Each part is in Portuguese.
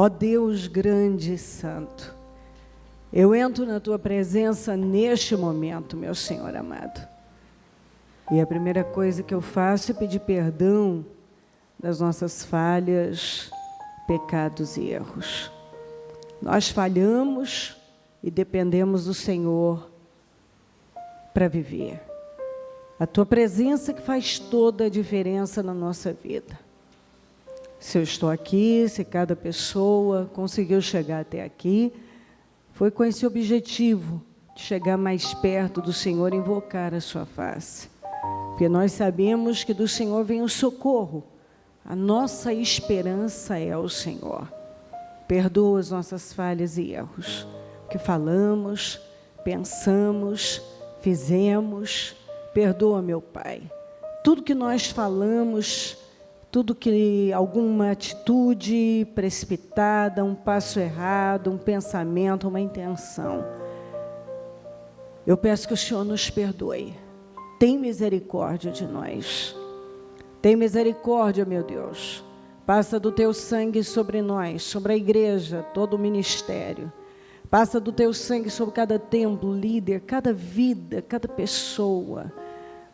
Ó Deus grande e santo, eu entro na Tua presença neste momento, meu Senhor amado. E a primeira coisa que eu faço é pedir perdão das nossas falhas, pecados e erros. Nós falhamos e dependemos do Senhor para viver. A Tua presença que faz toda a diferença na nossa vida. Se eu estou aqui, se cada pessoa conseguiu chegar até aqui, foi com esse objetivo de chegar mais perto do Senhor e invocar a sua face. Porque nós sabemos que do Senhor vem o socorro. A nossa esperança é o Senhor. Perdoa as nossas falhas e erros. O que falamos, pensamos, fizemos. Perdoa, meu Pai. Tudo que nós falamos, tudo que alguma atitude precipitada, um passo errado, um pensamento, uma intenção. Eu peço que o Senhor nos perdoe. Tem misericórdia de nós. Tem misericórdia, meu Deus. Passa do Teu sangue sobre nós, sobre a igreja, todo o ministério. Passa do Teu sangue sobre cada templo, líder, cada vida, cada pessoa.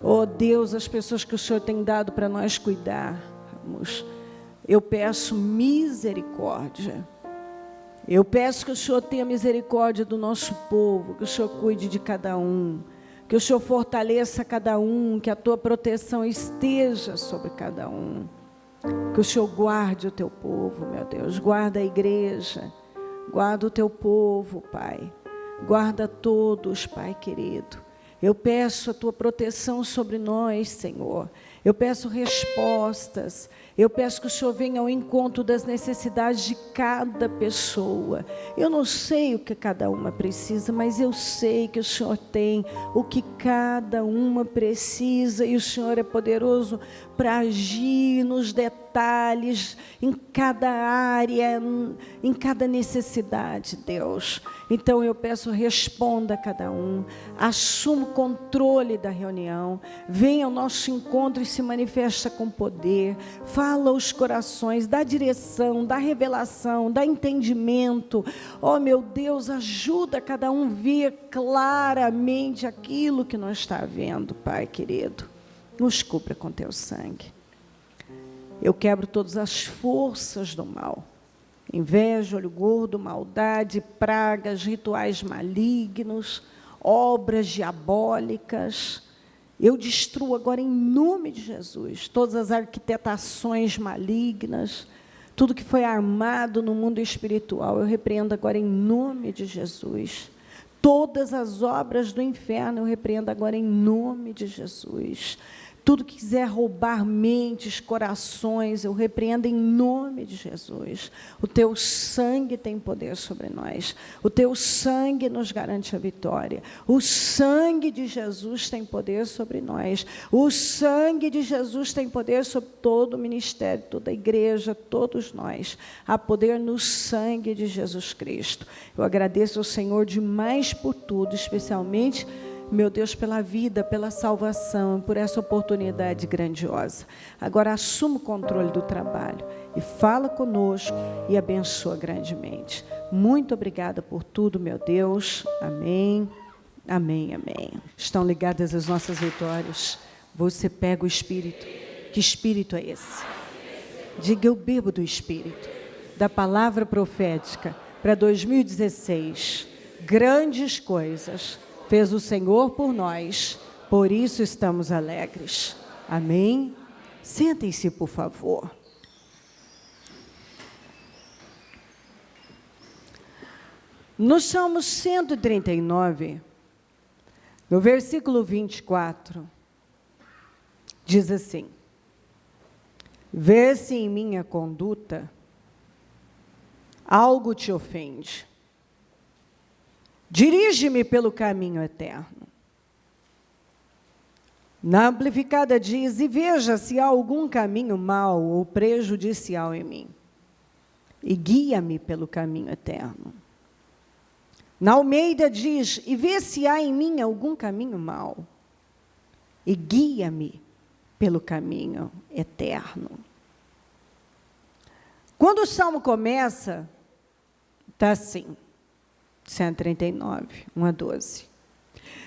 Oh Deus, as pessoas que o Senhor tem dado para nós cuidarmos. Eu peço misericórdia. Eu peço que o Senhor tenha misericórdia do nosso povo, que o Senhor cuide de cada um. Que o Senhor fortaleça cada um, que a Tua proteção esteja sobre cada um. Que o Senhor guarde o Teu povo, meu Deus. Guarda a igreja, guarda o Teu povo, Pai. Guarda todos, Pai querido. Eu peço a Tua proteção sobre nós, Senhor. Eu peço respostas. Eu peço que o Senhor venha ao encontro das necessidades de cada pessoa. Eu não sei o que cada uma precisa, mas eu sei que o Senhor tem o que cada uma precisa. E o Senhor é poderoso para agir nos detalhes, em cada área, em cada necessidade, Deus. Então eu peço, responda a cada um. Assuma o controle da reunião. Venha ao nosso encontro e se manifesta com poder. Fala aos corações, dá direção, dá revelação, dá entendimento. Oh, meu Deus, ajuda cada um a ver claramente aquilo que não está vendo, Pai querido. Nos cubra com Teu sangue. Eu quebro todas as forças do mal. Inveja, olho gordo, maldade, pragas, rituais malignos, obras diabólicas. Eu destruo agora em nome de Jesus todas as arquitetações malignas, tudo que foi armado no mundo espiritual, eu repreendo agora em nome de Jesus. Todas as obras do inferno eu repreendo agora em nome de Jesus. Tudo que quiser roubar mentes, corações, eu repreendo em nome de Jesus. O Teu sangue tem poder sobre nós. O Teu sangue nos garante a vitória. O sangue de Jesus tem poder sobre nós. O sangue de Jesus tem poder sobre todo o ministério, toda a igreja, todos nós. Há poder no sangue de Jesus Cristo. Eu agradeço ao Senhor demais por tudo, especialmente, meu Deus, pela vida, pela salvação, por essa oportunidade grandiosa. Agora assuma o controle do trabalho e fala conosco e abençoa grandemente. Muito obrigada por tudo, meu Deus. Amém, amém, amém. Estão ligadas as nossas vitórias. Você pega o Espírito. Que Espírito é esse? Diga, eu bebo do Espírito, da palavra profética para 2016. Grandes coisas fez o Senhor por nós, por isso estamos alegres. Amém? Sentem-se, por favor. No Salmo 139, no versículo 24, diz assim: vê se em minha conduta algo te ofende. Dirige-me pelo caminho eterno. Na Amplificada diz, e veja se há algum caminho mau ou prejudicial em mim, e guia-me pelo caminho eterno. Na Almeida diz, e vê se há em mim algum caminho mau, e guia-me pelo caminho eterno. Quando o Salmo começa, está assim, 139, 1 a 12.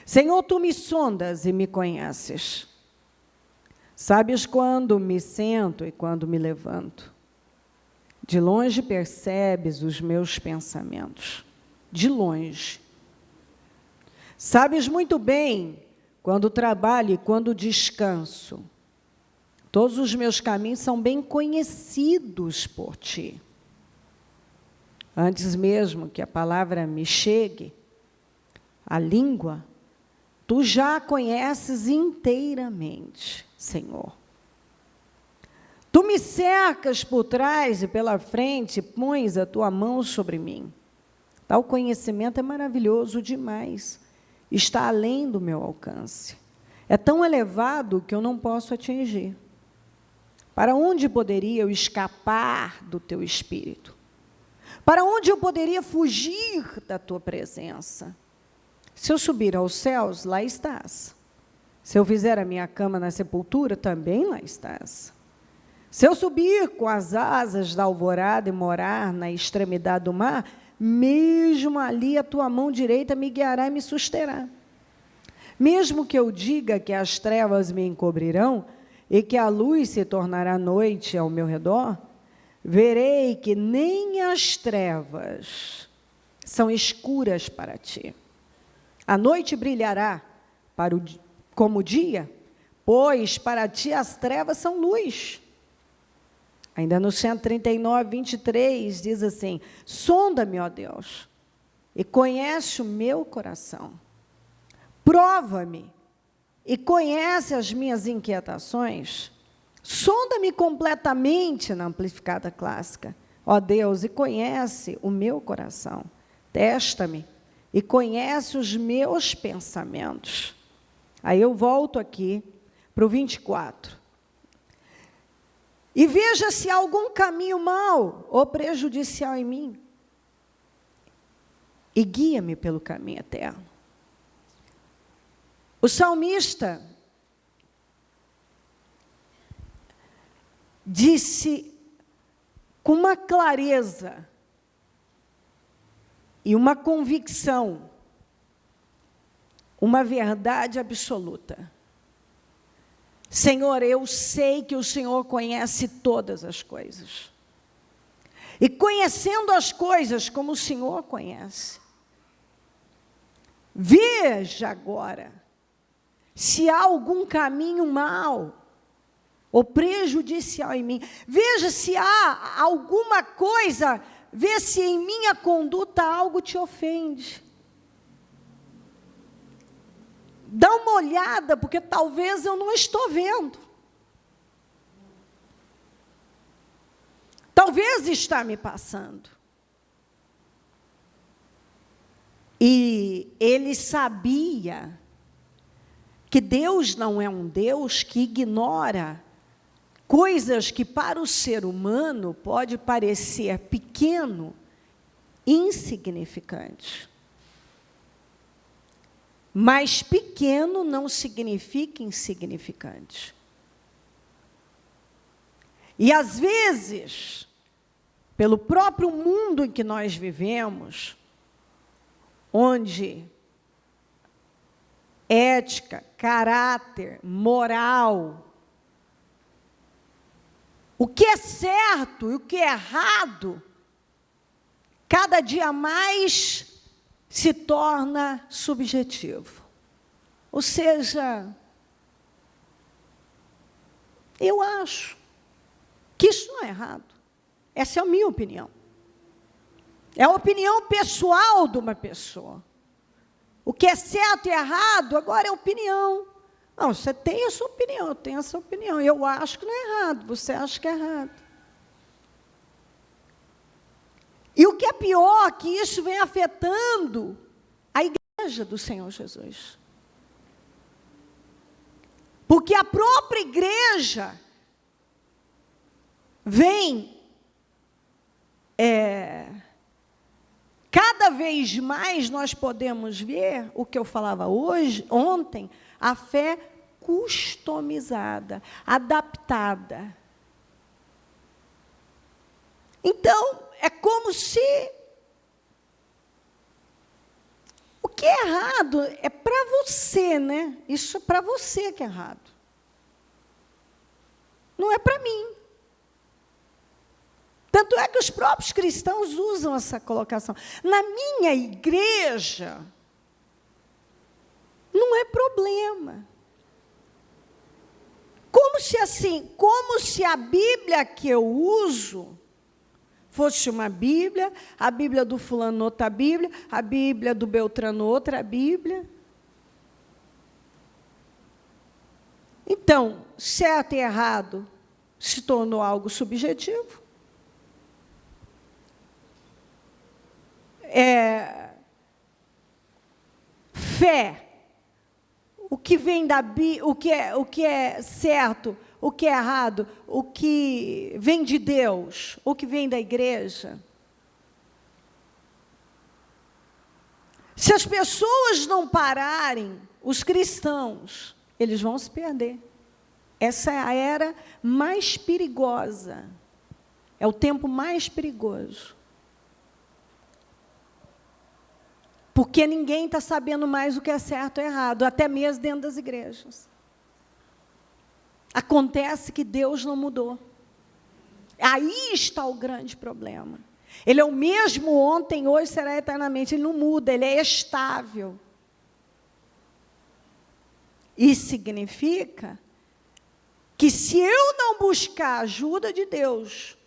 Senhor, tu me sondas e me conheces. Sabes quando me sento e quando me levanto. De longe percebes os meus pensamentos. De longe. Sabes muito bem quando trabalho e quando descanso. Todos os meus caminhos são bem conhecidos por ti. Antes mesmo que a palavra me chegue, a língua, tu já a conheces inteiramente, Senhor. Tu me cercas por trás e pela frente, pões a tua mão sobre mim. Tal conhecimento é maravilhoso demais. Está além do meu alcance. É tão elevado que eu não posso atingir. Para onde poderia eu escapar do teu espírito? Para onde eu poderia fugir da tua presença? Se eu subir aos céus, lá estás. Se eu fizer a minha cama na sepultura, também lá estás. Se eu subir com as asas da alvorada e morar na extremidade do mar, mesmo ali a tua mão direita me guiará e me susterá. Mesmo que eu diga que as trevas me encobrirão e que a luz se tornará noite ao meu redor, verei que nem as trevas são escuras para ti. A noite brilhará como o dia, pois para ti as trevas são luz. Ainda no 139, 23, diz assim, sonda-me, ó Deus, e conhece o meu coração. Prova-me e conhece as minhas inquietações. Sonda-me completamente na amplificada clássica, ó Deus, e conhece o meu coração. Testa-me e conhece os meus pensamentos. Aí eu volto aqui para o 24. E veja se há algum caminho mau ou prejudicial em mim. E guia-me pelo caminho eterno. O salmista disse com uma clareza e uma convicção, uma verdade absoluta. Senhor, eu sei que o Senhor conhece todas as coisas. E conhecendo as coisas como o Senhor conhece, veja agora se há algum caminho mau ou prejudicial em mim. Veja se há alguma coisa, vê se em minha conduta algo te ofende. Dá uma olhada, porque talvez eu não estou vendo. Talvez está me passando. E ele sabia que Deus não é um Deus que ignora coisas que para o ser humano pode parecer pequeno, insignificante. Mas pequeno não significa insignificante. E às vezes, pelo próprio mundo em que nós vivemos, onde ética, caráter, moral, o que é certo e o que é errado, cada dia mais se torna subjetivo. Ou seja, eu acho que isso não é errado. Essa é a minha opinião. É a opinião pessoal de uma pessoa. O que é certo e errado, agora é opinião. Não, você tem a sua opinião, eu tenho essa opinião. Eu acho que não é errado, você acha que é errado. E o que é pior, que isso vem afetando a igreja do Senhor Jesus. Porque a própria igreja vem, cada vez mais nós podemos ver, o que eu falava ontem, a fé customizada, adaptada. Então, é como se o que é errado é para você, né? Isso é para você que é errado. Não é para mim. Tanto é que os próprios cristãos usam essa colocação. Na minha igreja, não é problema. Como se a Bíblia que eu uso fosse uma Bíblia, a Bíblia do fulano outra Bíblia, a Bíblia do Beltrano outra Bíblia. Então, certo e errado se tornou algo subjetivo. Fé, o que vem da Bíblia, o que é certo, o que é errado, o que vem de Deus, o que vem da igreja. Se as pessoas não pararem, os cristãos, eles vão se perder. Essa é a era mais perigosa. É o tempo mais perigoso. Porque ninguém está sabendo mais o que é certo ou errado, até mesmo dentro das igrejas. Acontece que Deus não mudou. Aí está o grande problema. Ele é o mesmo ontem, hoje, será eternamente. Ele não muda, ele é estável. Isso significa que se eu não buscar a ajuda de Deus,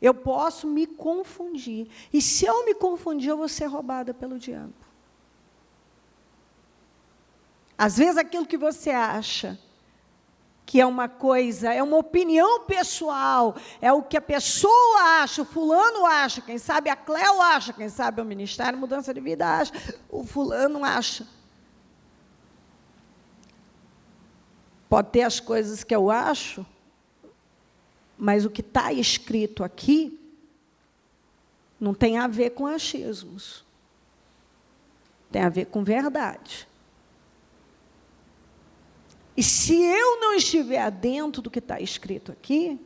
eu posso me confundir. E se eu me confundir, eu vou ser roubada pelo diabo. Às vezes aquilo que você acha que é uma coisa, é uma opinião pessoal, é o que a pessoa acha, o fulano acha, quem sabe a Cléo acha, quem sabe o Ministério Mudança de Vida acha, o fulano acha. Pode ter as coisas que eu acho, mas o que está escrito aqui não tem a ver com achismos. Tem a ver com verdade. E se eu não estiver dentro do que está escrito aqui,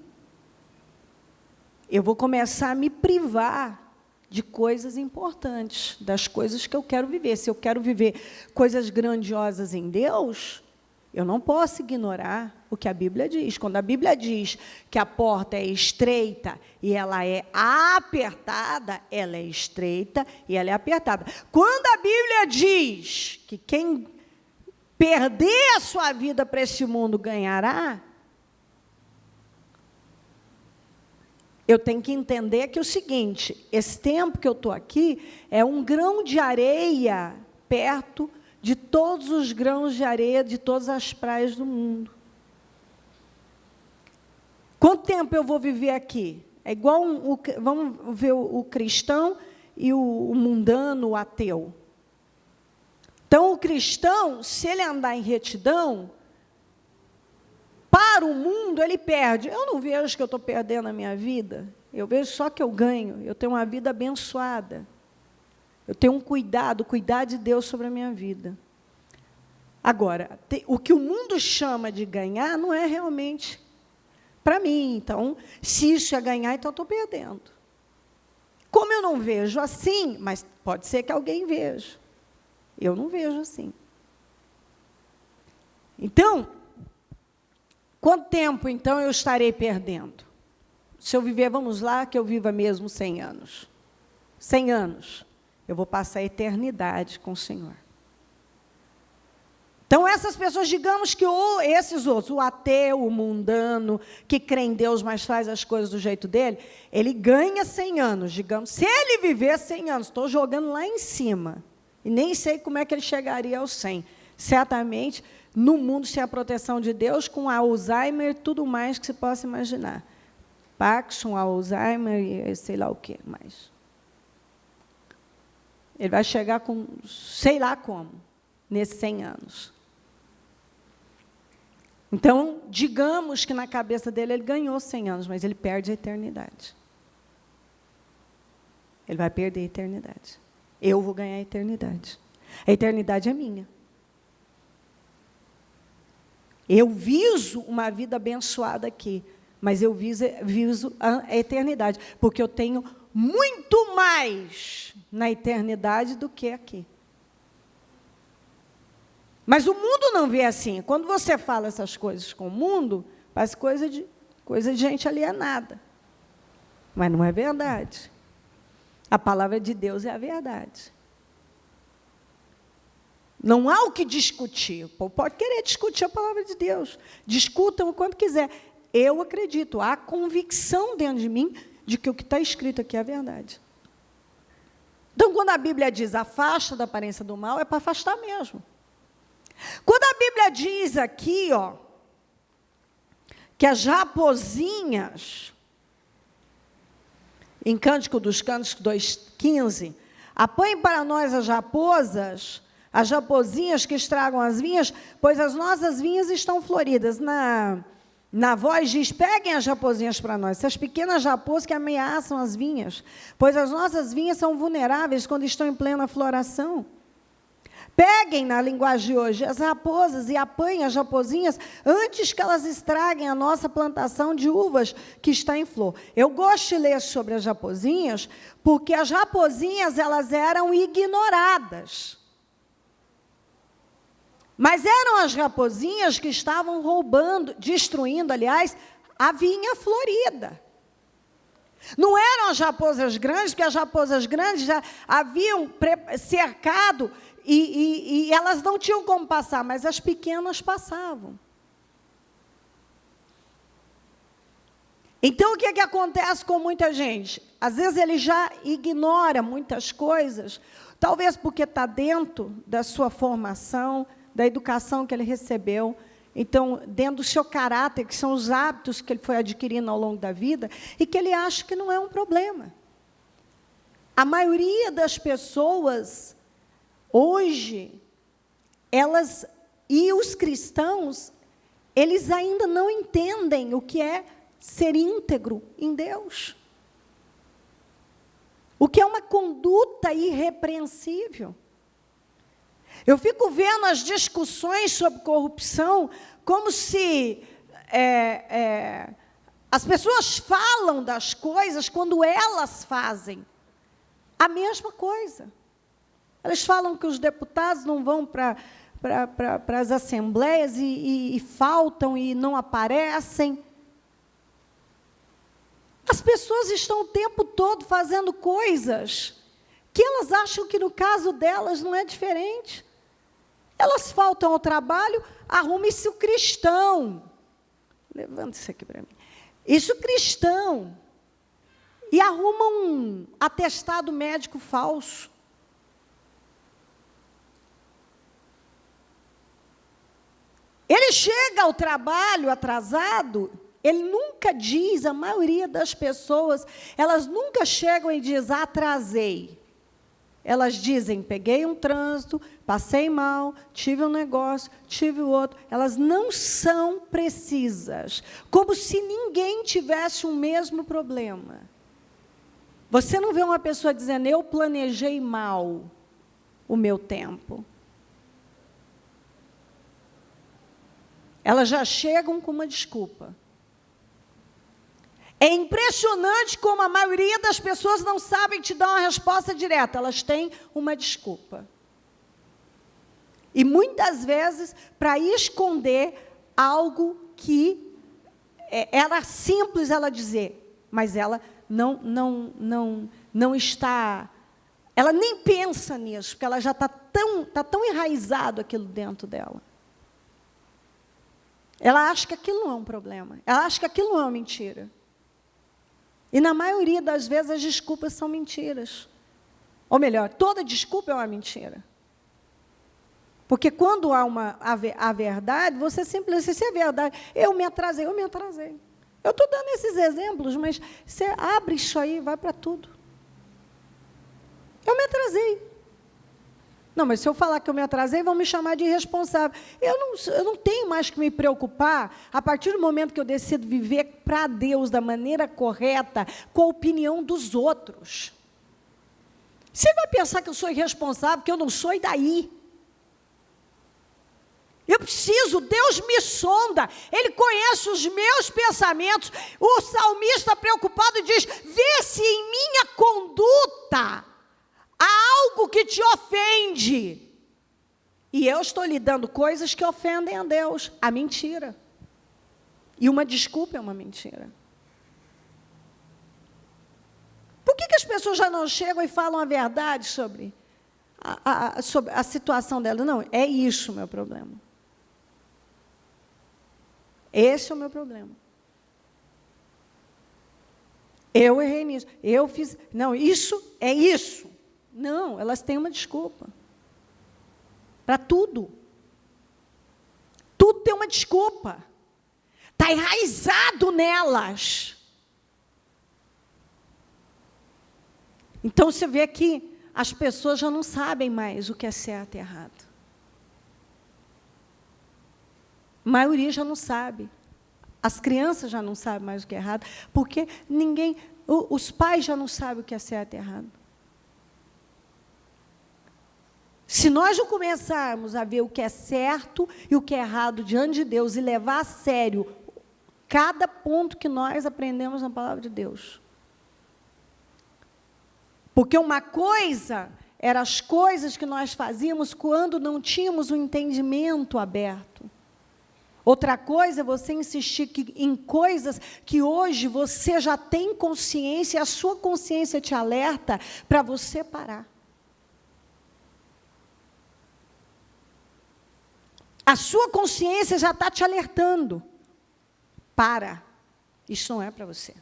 eu vou começar a me privar de coisas importantes, das coisas que eu quero viver. Se eu quero viver coisas grandiosas em Deus, eu não posso ignorar o que a Bíblia diz. Quando a Bíblia diz que a porta é estreita e ela é apertada, ela é estreita e ela é apertada. Quando a Bíblia diz que quem perder a sua vida para esse mundo ganhará, eu tenho que entender que é o seguinte, esse tempo que eu estou aqui é um grão de areia perto de todos os grãos de areia de todas as praias do mundo. Quanto tempo eu vou viver aqui? É igual, vamos ver o cristão e o mundano, o ateu. Então, o cristão, se ele andar em retidão, para o mundo, ele perde. Eu não vejo que eu estou perdendo a minha vida. Eu vejo só que eu ganho. Eu tenho uma vida abençoada. Eu tenho um cuidado de Deus sobre a minha vida. Agora, o que o mundo chama de ganhar não é realmente para mim. Então, se isso é ganhar, então eu estou perdendo. Como eu não vejo assim, mas pode ser que alguém veja. Eu não vejo assim. Então, quanto tempo, então, eu estarei perdendo? Se eu viver, vamos lá, que eu viva mesmo 100 anos. 100 anos. Eu vou passar a eternidade com o Senhor. Então, essas pessoas, digamos que esses outros, o ateu, o mundano, que crê em Deus, mas faz as coisas do jeito dele, ele ganha 100 anos, digamos. Se ele viver 100 anos, estou jogando lá em cima. E nem sei como é que ele chegaria aos 100. Certamente, no mundo sem a proteção de Deus, com Alzheimer e tudo mais que se possa imaginar. Parkinson, Alzheimer e sei lá o que mais. Ele vai chegar com, sei lá como, nesses 100 anos. Então, digamos que na cabeça dele ele ganhou 100 anos, mas ele perde a eternidade. Ele vai perder a eternidade. Eu vou ganhar a eternidade. A eternidade é minha. Eu viso uma vida abençoada aqui, mas eu viso a eternidade, porque eu tenho muito mais na eternidade do que aqui. Mas o mundo não vê assim. Quando você fala essas coisas com o mundo, parece coisa de gente alienada. Mas não é verdade. A palavra de Deus é a verdade. Não há o que discutir. Pode querer discutir a palavra de Deus. Discutam o quanto quiser. Eu acredito, há convicção dentro de mim de que o que está escrito aqui é a verdade. Então, quando a Bíblia diz afasta da aparência do mal, é para afastar mesmo. Quando a Bíblia diz aqui, ó, que as raposinhas, em Cântico dos Cânticos 2,15, apanhem para nós as raposinhas que estragam as vinhas, pois as nossas vinhas estão floridas. Na voz diz, peguem as raposinhas para nós, essas pequenas raposas que ameaçam as vinhas, pois as nossas vinhas são vulneráveis quando estão em plena floração. Peguem, na linguagem de hoje, as raposas e apanhem as raposinhas antes que elas estraguem a nossa plantação de uvas que está em flor. Eu gosto de ler sobre as raposinhas, porque as raposinhas elas eram ignoradas. Mas eram as raposinhas que estavam roubando, destruindo, aliás, a vinha florida. Não eram as raposas grandes, porque as raposas grandes já haviam cercado e elas não tinham como passar, mas as pequenas passavam. Então, o que acontece com muita gente? Às vezes ele já ignora muitas coisas, talvez porque está dentro da sua formação, da educação que ele recebeu, então, dentro do seu caráter, que são os hábitos que ele foi adquirindo ao longo da vida, e que ele acha que não é um problema. A maioria das pessoas, hoje, elas, e os cristãos, eles ainda não entendem o que é ser íntegro em Deus. O que é uma conduta irrepreensível. Eu fico vendo as discussões sobre corrupção como se as pessoas falam das coisas quando elas fazem a mesma coisa. Elas falam que os deputados não vão para as assembleias e faltam e não aparecem. As pessoas estão o tempo todo fazendo coisas que elas acham que no caso delas não é diferente. Elas faltam ao trabalho, arrume-se o cristão. Levanta isso aqui para mim. Isso cristão. E arruma um atestado médico falso. Ele chega ao trabalho atrasado, ele nunca diz, a maioria das pessoas, elas nunca chegam e dizem, atrasei. Elas dizem, peguei um trânsito, passei mal, tive um negócio, tive o outro. Elas não são precisas, como se ninguém tivesse o mesmo problema. Você não vê uma pessoa dizendo, eu planejei mal o meu tempo. Elas já chegam com uma desculpa. É impressionante como a maioria das pessoas não sabem te dar uma resposta direta. Elas têm uma desculpa. E muitas vezes, para esconder algo que era simples ela dizer, mas ela não está, ela nem pensa nisso, porque ela já está tão enraizado aquilo dentro dela. Ela acha que aquilo não é um problema. Ela acha que aquilo não é uma mentira. E, na maioria das vezes, as desculpas são mentiras. Ou melhor, toda desculpa é uma mentira. Porque quando há a verdade, você simplesmente, se é verdade, eu me atrasei. Eu estou dando esses exemplos, mas você abre isso aí e vai para tudo. Eu me atrasei. Não, mas se eu falar que eu me atrasei, vão me chamar de irresponsável. Eu não tenho mais que me preocupar, a partir do momento que eu decido viver para Deus da maneira correta, com a opinião dos outros. Você vai pensar que eu sou irresponsável, que eu não sou, e daí? Eu preciso, Deus me sonda, Ele conhece os meus pensamentos. O salmista preocupado diz: vê se em minha conduta há algo que te ofende. E eu estou lhe dando coisas que ofendem a Deus, a mentira. E uma desculpa é uma mentira. Por que as pessoas já não chegam e falam a verdade sobre a situação dela? Não, é isso o meu problema. Esse é o meu problema. Eu errei nisso. Eu fiz... Não, isso é isso. Não, elas têm uma desculpa. Para tudo. Tudo tem uma desculpa. Está enraizado nelas. Então, você vê que as pessoas já não sabem mais o que é certo e errado. A maioria já não sabe. As crianças já não sabem mais o que é errado, porque os pais já não sabem o que é certo e errado. Se nós não começarmos a ver o que é certo e o que é errado diante de Deus e levar a sério cada ponto que nós aprendemos na palavra de Deus. Porque uma coisa eram as coisas que nós fazíamos quando não tínhamos o entendimento aberto. Outra coisa é você insistir em coisas que hoje você já tem consciência, e a sua consciência te alerta para você parar. A sua consciência já está te alertando. Para. Isso não é para você.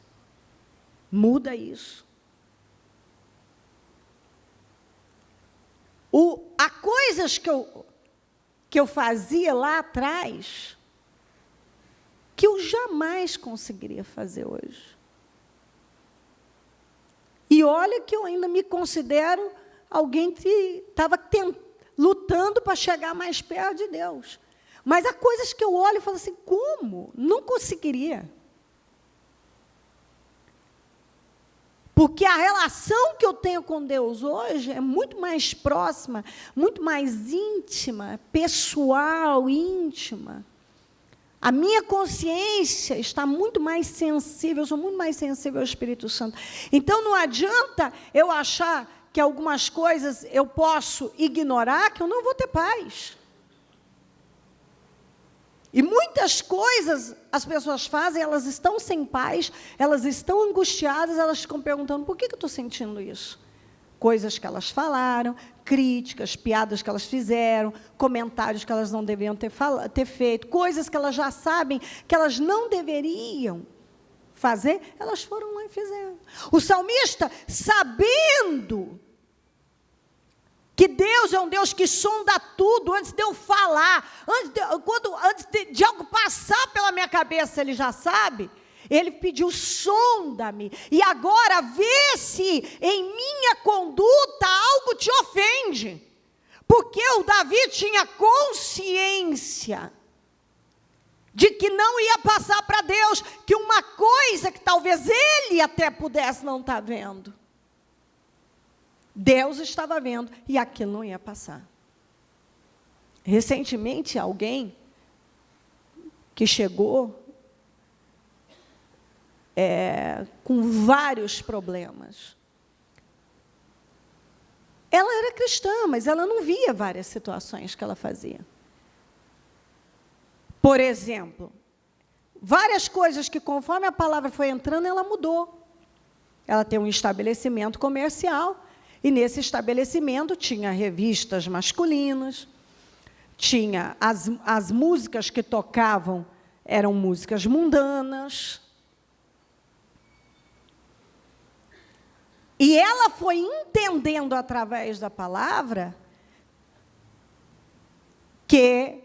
Muda isso. Há coisas que eu fazia lá atrás que eu jamais conseguiria fazer hoje. E olha que eu ainda me considero alguém que estava lutando para chegar mais perto de Deus. Mas há coisas que eu olho e falo assim, como? Não conseguiria. Porque a relação que eu tenho com Deus hoje é muito mais próxima, muito mais íntima, pessoal, íntima. A minha consciência está muito mais sensível, eu sou muito mais sensível ao Espírito Santo. Então, não adianta eu achar que algumas coisas eu posso ignorar, que eu não vou ter paz. E muitas coisas as pessoas fazem, elas estão sem paz, elas estão angustiadas, elas ficam perguntando, por que eu estou sentindo isso? Coisas que elas falaram, críticas, piadas que elas fizeram, comentários que elas não deveriam ter feito, coisas que elas já sabem que elas não deveriam fazer, elas foram lá e fizeram. O salmista, sabendo que Deus é um Deus que sonda tudo, antes de eu falar, antes de algo passar pela minha cabeça, Ele já sabe. Ele pediu, sonda-me, e agora vê se em minha conduta algo te ofende. Porque o Davi tinha consciência de que não ia passar para Deus, que uma coisa que talvez ele até pudesse não estar vendo, Deus estava vendo, e aquilo não ia passar. Recentemente, alguém que chegou com vários problemas. Ela era cristã, mas ela não via várias situações que ela fazia. Por exemplo, várias coisas que, conforme a palavra foi entrando, ela mudou. Ela tem um estabelecimento comercial, e nesse estabelecimento tinha revistas masculinas, tinha as músicas que tocavam, eram músicas mundanas. E ela foi entendendo através da palavra que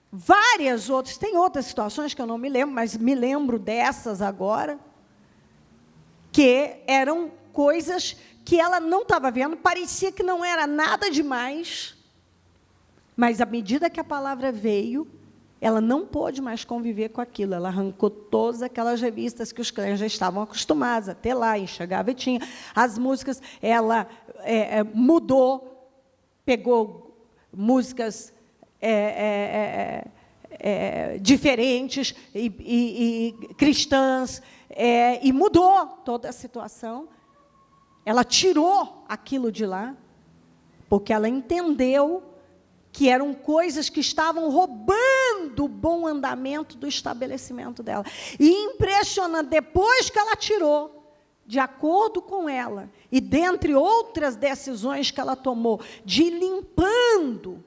várias outras, tem outras situações que eu não me lembro, mas me lembro dessas agora, que eram coisas que ela não estava vendo, parecia que não era nada demais, mas à medida que a palavra veio, ela não pôde mais conviver com aquilo. Ela arrancou todas aquelas revistas que os crentes já estavam acostumados a ter lá, enxergava e tinha. As músicas, ela mudou, pegou músicas diferentes e cristãs, e mudou toda a situação. Ela tirou aquilo de lá, porque ela entendeu que eram coisas que estavam roubando o bom andamento do estabelecimento dela. E impressionante, depois que ela tirou, de acordo com ela, e dentre outras decisões que ela tomou, de ir limpando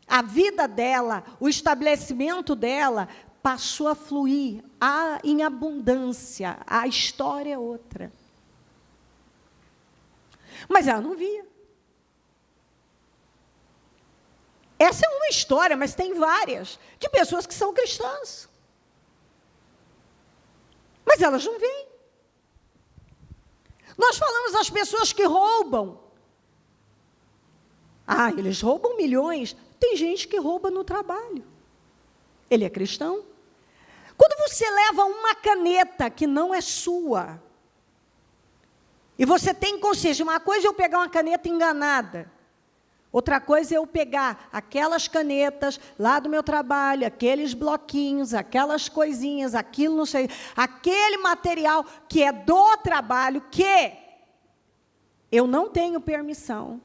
a vida dela, o estabelecimento dela, passou a fluir em abundância. A história é outra. Mas ela não via. Essa é uma história, mas tem várias, de pessoas que são cristãs. Mas elas não veem. Nós falamos das pessoas que roubam. Eles roubam milhões. Tem gente que rouba no trabalho. Ele é cristão. Quando você leva uma caneta que não é sua, e você tem consciência, uma coisa é eu pegar uma caneta enganada, outra coisa é eu pegar aquelas canetas lá do meu trabalho, aqueles bloquinhos, aquelas coisinhas, aquilo, não sei, aquele material que é do trabalho, que eu não tenho permissão,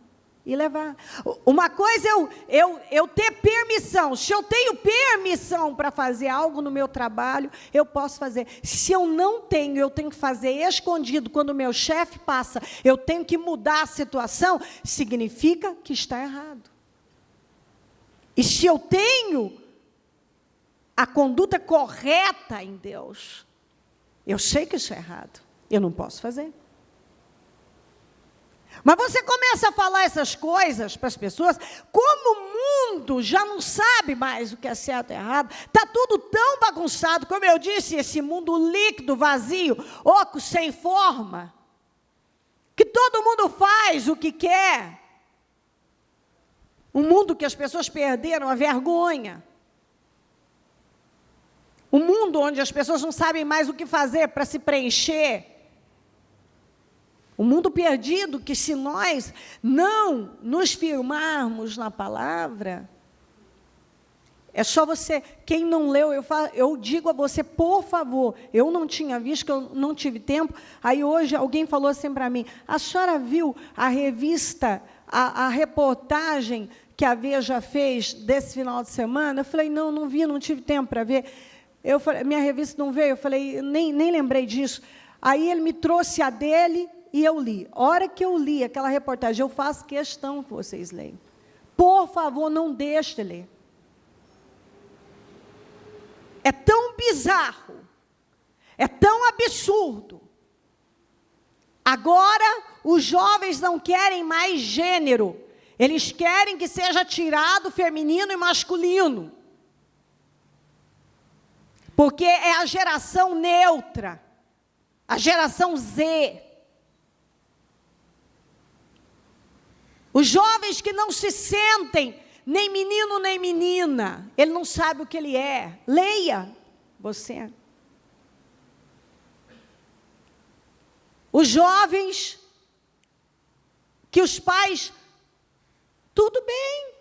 e levar. Uma coisa é eu ter permissão. Se eu tenho permissão para fazer algo no meu trabalho, eu posso fazer. Se eu não tenho, eu tenho que fazer escondido. Quando o meu chefe passa, eu tenho que mudar a situação, significa que está errado. E se eu tenho a conduta correta em Deus, eu sei que isso é errado, eu não posso fazer. Mas você começa a falar essas coisas para as pessoas, como o mundo já não sabe mais o que é certo e errado, está tudo tão bagunçado, como eu disse, esse mundo líquido, vazio, oco, sem forma, que todo mundo faz o que quer. Um mundo que as pessoas perderam a vergonha. Um mundo onde as pessoas não sabem mais o que fazer para se preencher. Um mundo perdido que, se nós não nos firmarmos na palavra, é só você, quem não leu, eu digo a você, por favor, eu não tinha visto, que eu não tive tempo, aí hoje alguém falou assim para mim, a senhora viu a revista, a reportagem que a Veja fez desse final de semana? Eu falei, não vi, não tive tempo para ver. Eu falei, minha revista não veio, eu falei, nem lembrei disso. Aí ele me trouxe a dele, e eu li. A hora que eu li aquela reportagem, eu faço questão que vocês leiam. Por favor, não deixe de ler. É tão bizarro, é tão absurdo. Agora, os jovens não querem mais gênero. Eles querem que seja tirado feminino e masculino. Porque é a geração neutra, a geração Z. Os jovens que não se sentem nem menino nem menina, ele não sabe o que ele é. Leia você. Os jovens que os pais, tudo bem.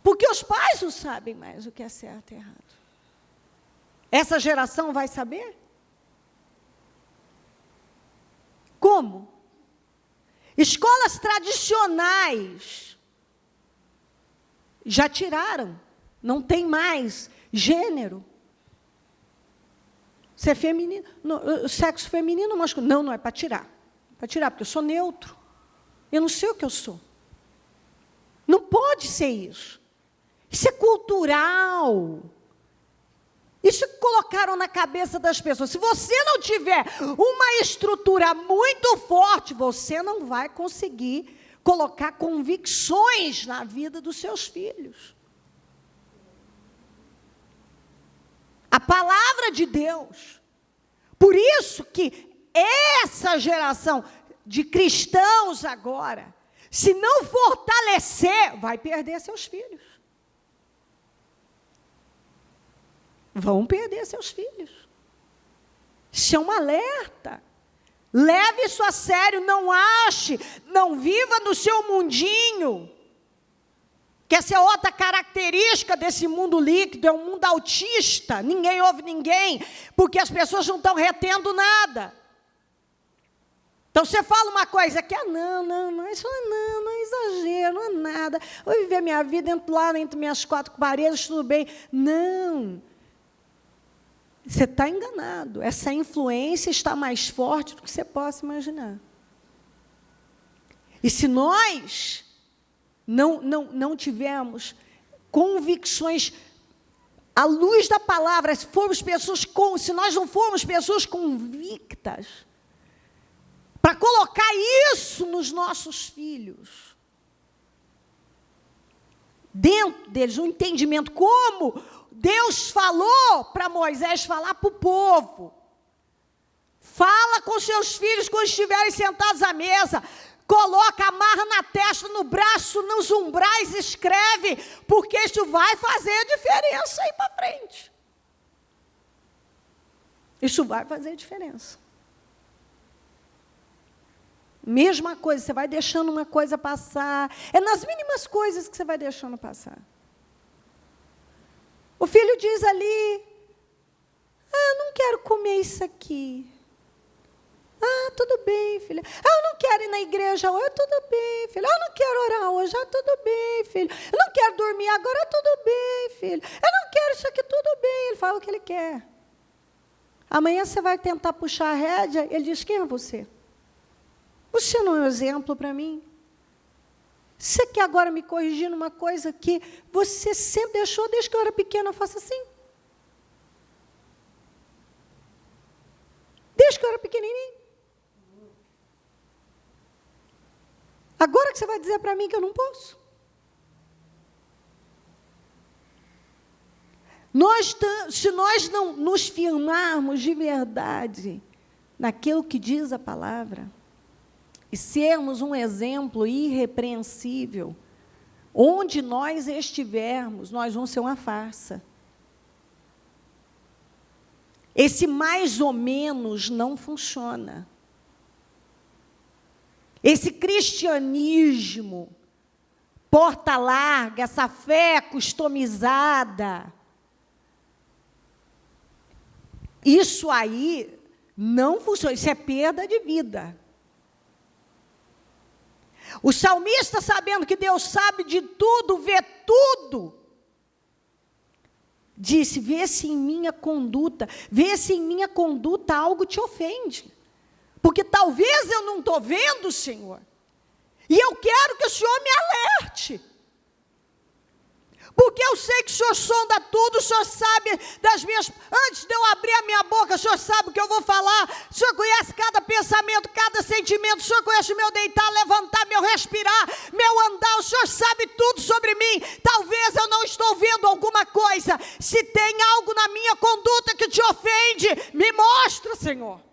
Porque os pais não sabem mais o que é certo e errado. Essa geração vai saber? Como? Escolas tradicionais já tiraram, não tem mais gênero. Você é feminino, sexo feminino, masculino. Não é para tirar. Para tirar, porque eu sou neutro. Eu não sei o que eu sou. Não pode ser isso. Isso é cultural. Isso que colocaram na cabeça das pessoas. Se você não tiver uma estrutura muito forte, você não vai conseguir colocar convicções na vida dos seus filhos. A palavra de Deus. Por isso que essa geração de cristãos agora, se não fortalecer, vai perder seus filhos. Vão perder seus filhos. Isso é um alerta. Leve isso a sério, não ache, não viva no seu mundinho. que essa é outra característica desse mundo líquido, é um mundo autista, ninguém ouve ninguém, porque as pessoas não estão retendo nada. Então você fala uma coisa aqui, não, isso não é exagero, não é nada, vou viver minha vida lá entre minhas quatro paredes, tudo bem. Não, você está enganado, essa influência está mais forte do que você possa imaginar. E se nós não tivermos convicções à luz da palavra, se nós não formos pessoas convictas, para colocar isso nos nossos filhos, dentro deles, um entendimento, como Deus falou para Moisés falar para o povo. Fala com seus filhos quando estiverem sentados à mesa, coloca, amarra na testa, no braço, nos umbrais, escreve, porque isso vai fazer diferença aí para frente. Isso vai fazer diferença. Mesma coisa, você vai deixando uma coisa passar. É nas mínimas coisas que você vai deixando passar. O filho diz ali, não quero comer isso aqui. Tudo bem, filha. Eu não quero ir na igreja hoje, tudo bem, filha. Eu não quero orar hoje, tudo bem, filho. Eu não quero dormir agora, tudo bem, filho. Eu não quero isso aqui, tudo bem. Ele fala o que ele quer. Amanhã você vai tentar puxar a rédea, ele diz, quem é você? Você não é um exemplo para mim? Você quer agora me corrigir numa coisa que você sempre deixou, desde que eu era pequena, eu faço assim? Desde que eu era pequenininho. Agora que você vai dizer para mim que eu não posso? Se nós não nos firmarmos de verdade naquilo que diz a palavra, e sermos um exemplo irrepreensível, onde nós estivermos, nós vamos ser uma farsa. Esse mais ou menos não funciona. Esse cristianismo, porta larga, essa fé customizada, isso aí não funciona, isso é perda de vida. O salmista, sabendo que Deus sabe de tudo, vê tudo, disse, vê se em minha conduta algo te ofende. Porque talvez eu não estou vendo, Senhor. E eu quero que o Senhor me alerte. Porque eu sei que o Senhor sonda tudo, o Senhor sabe das minhas... Antes de eu abrir a minha boca, o Senhor sabe o que eu vou falar. O Senhor conhece cada pensamento, cada sentimento. O Senhor conhece o meu deitar, levantar, meu respirar, meu andar. O Senhor sabe tudo sobre mim. Talvez eu não estou vendo alguma coisa. Se tem algo na minha conduta que te ofende, me mostra, Senhor.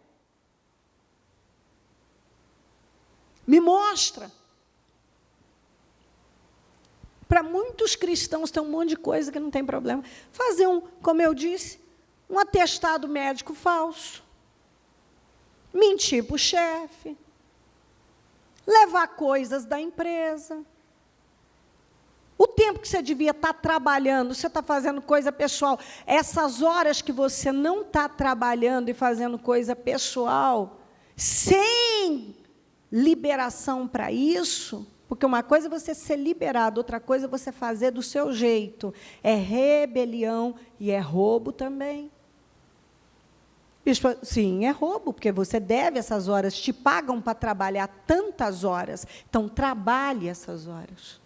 Me mostra. Para muitos cristãos tem um monte de coisa que não tem problema. Fazer como eu disse, um atestado médico falso. Mentir para o chefe. Levar coisas da empresa. O tempo que você devia estar trabalhando, você está fazendo coisa pessoal. Essas horas que você não está trabalhando e fazendo coisa pessoal, sem liberação para isso... Porque uma coisa é você ser liberado, outra coisa é você fazer do seu jeito. É rebelião e é roubo também. Bispo, sim, é roubo, porque você deve essas horas, te pagam para trabalhar tantas horas, então trabalhe essas horas.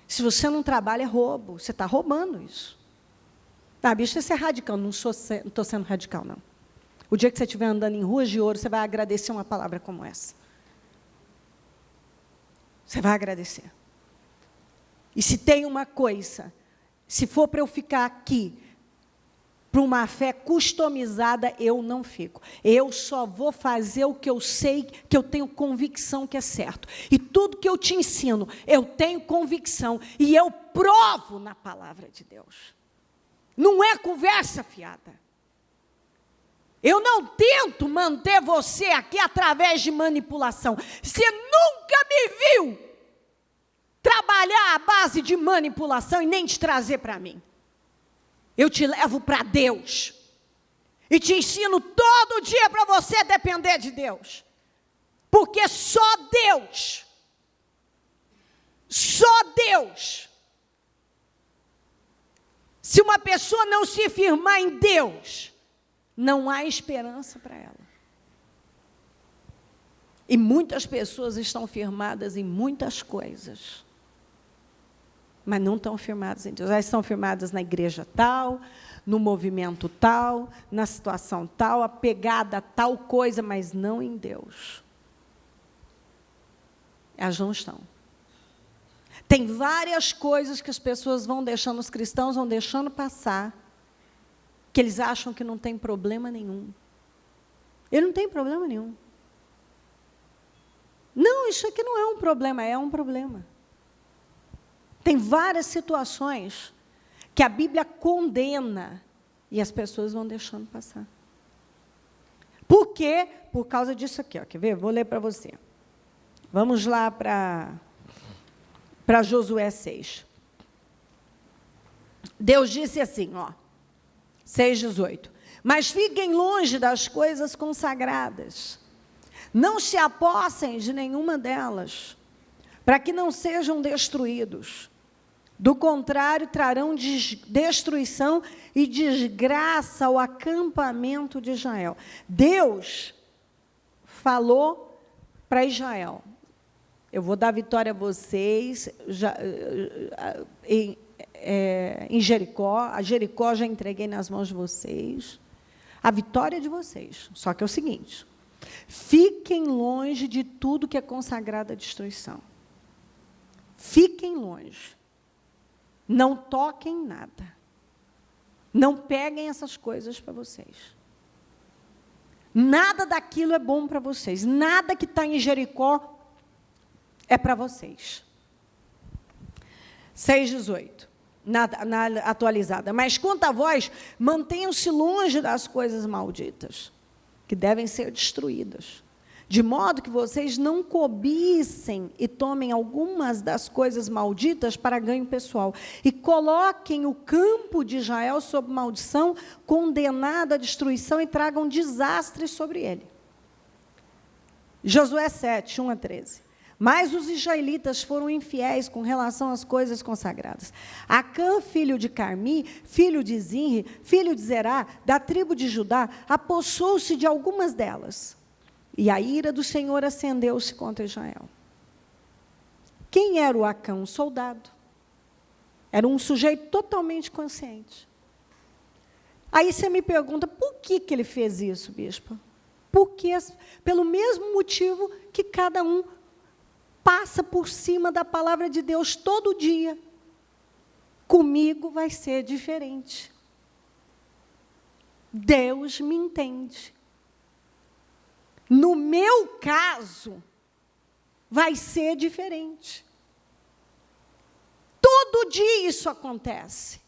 Se você não trabalha, é roubo, você está roubando isso. Bicho, isso é radical, não estou sendo radical, não. O dia que você estiver andando em ruas de ouro, você vai agradecer uma palavra como essa. Você vai agradecer. E se tem uma coisa, se for para eu ficar aqui, para uma fé customizada, eu não fico. Eu só vou fazer o que eu sei, que eu tenho convicção que é certo. E tudo que eu te ensino, eu tenho convicção. E eu provo na palavra de Deus. Não é conversa fiada. Eu não tento manter você aqui através de manipulação. Você nunca me viu trabalhando trabalhar à base de manipulação e nem te trazer para mim. Eu te levo para Deus. E te ensino todo dia para você depender de Deus. Porque só Deus, se uma pessoa não se firmar em Deus, não há esperança para ela. E muitas pessoas estão firmadas em muitas coisas, mas não estão firmadas em Deus. Elas estão firmadas na igreja tal, no movimento tal, na situação tal, apegada a tal coisa, mas não em Deus. Elas não estão. Tem várias coisas que as pessoas vão deixando, os cristãos vão deixando passar, que eles acham que não tem problema nenhum. Ele não tem problema nenhum. Não, isso aqui não é um problema, é um problema. Tem várias situações que a Bíblia condena e as pessoas vão deixando passar. Por quê? Por causa disso aqui, ó. Quer ver? Vou ler para você. Vamos lá para Josué 6. Deus disse assim, ó, 6:18. Mas fiquem longe das coisas consagradas. Não se apossem de nenhuma delas, para que não sejam destruídos. Do contrário, trarão destruição e desgraça ao acampamento de Israel. Deus falou para Israel: eu vou dar vitória a vocês em Jericó. A Jericó já entreguei nas mãos de vocês. A vitória é de vocês. Só que é o seguinte: fiquem longe de tudo que é consagrado à destruição. Fiquem longe. Não toquem nada. Não peguem essas coisas para vocês. Nada daquilo é bom para vocês. Nada que está em Jericó é para vocês. 6:18, na atualizada. Mas quanto a vós, mantenham-se longe das coisas malditas, que devem ser destruídas, de modo que vocês não cobicem e tomem algumas das coisas malditas para ganho pessoal, e coloquem o campo de Israel sob maldição, condenado à destruição, e tragam desastres sobre ele. Josué 7, 1-13. Mas os israelitas foram infiéis com relação às coisas consagradas. Acã, filho de Carmi, filho de Zinri, filho de Zerá, da tribo de Judá, apossou-se de algumas delas. E a ira do Senhor acendeu-se contra Israel. Quem era o Acã? Um soldado. Era um sujeito totalmente consciente. Aí você me pergunta, por que ele fez isso, bispo? Porque, pelo mesmo motivo que cada um passa por cima da palavra de Deus todo dia. Comigo vai ser diferente. Deus me entende. No meu caso, vai ser diferente. Todo dia isso acontece.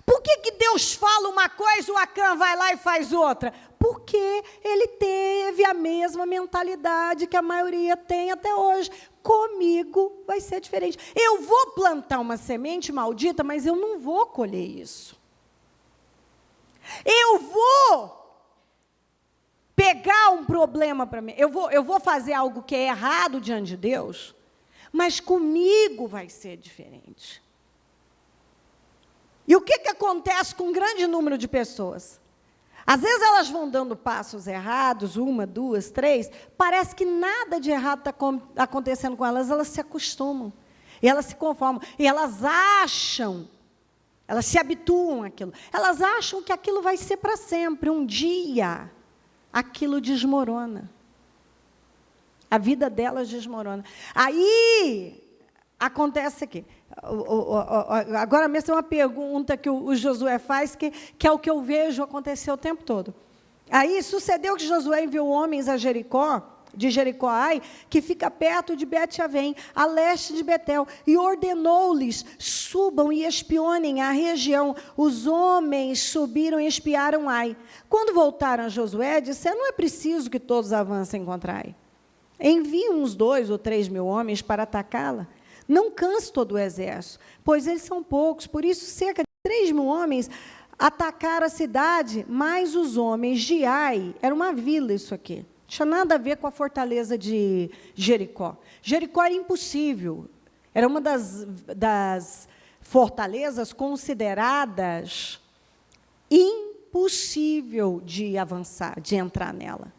Por que Deus fala uma coisa, o Acã vai lá e faz outra? Porque ele teve a mesma mentalidade que a maioria tem até hoje. Comigo vai ser diferente. Eu vou plantar uma semente maldita, mas eu não vou colher isso. Eu vou pegar um problema para mim. Eu vou fazer algo que é errado diante de Deus, mas comigo vai ser diferente. E o que acontece com um grande número de pessoas? Às vezes elas vão dando passos errados, 1, 2, 3, parece que nada de errado está acontecendo com elas, elas se acostumam, e elas se conformam, e elas acham, elas se habituam àquilo, elas acham que aquilo vai ser para sempre. Um dia, aquilo desmorona. A vida delas desmorona. Aí, acontece aqui. Agora mesmo tem uma pergunta que o Josué faz, que é o que eu vejo acontecer o tempo todo. Aí sucedeu que Josué enviou homens a Jericó, de Jericó a Ai, que fica perto de Bet-Avém, a leste de Betel, e ordenou-lhes: subam e espionem a região. Os homens subiram e espiaram Ai. Quando voltaram a Josué, disseram: não é preciso que todos avancem contra Ai. Enviem uns 2 ou 3 mil homens para atacá-la. Não canse todo o exército, pois eles são poucos. Por isso, cerca de 3.000 homens atacaram a cidade, mas os homens de Ai, era uma vila isso aqui, não tinha nada a ver com a fortaleza de Jericó. Jericó era impossível, era uma das fortalezas consideradas impossível de avançar, de entrar nela.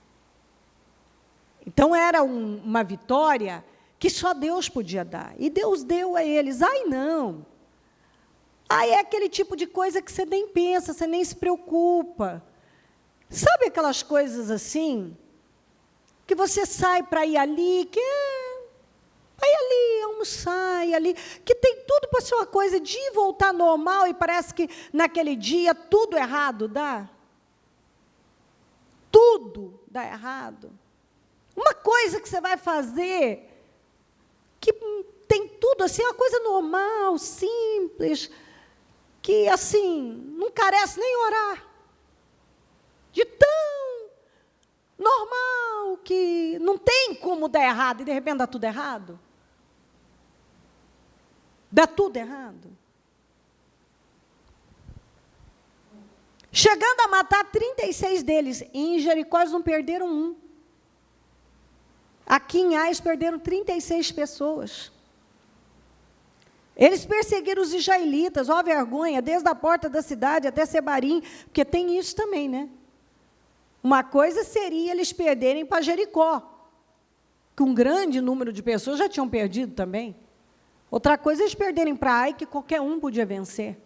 Então, era uma vitória que só Deus podia dar. E Deus deu a eles. Ai, não. Ai, é aquele tipo de coisa que você nem pensa, você nem se preocupa. Sabe aquelas coisas assim, que você sai para ir ali, vai ali, almoçar, ir ali, que tem tudo para ser uma coisa de voltar normal e parece que naquele dia tudo errado dá? Tudo dá errado. Uma coisa que você vai fazer, que tem tudo assim, uma coisa normal, simples, que assim, não carece nem orar. De tão normal, que não tem como dar errado, e de repente dá tudo errado. Dá tudo errado. Chegando a matar 36 deles, em Jericó eles não perderam um. Aqui em Ai perderam 36 pessoas. Eles perseguiram os israelitas, ó vergonha, desde a porta da cidade até Sebarim, porque tem isso também, né? Uma coisa seria eles perderem para Jericó, que um grande número de pessoas já tinham perdido também. Outra coisa é eles perderem para Ai, que qualquer um podia vencer.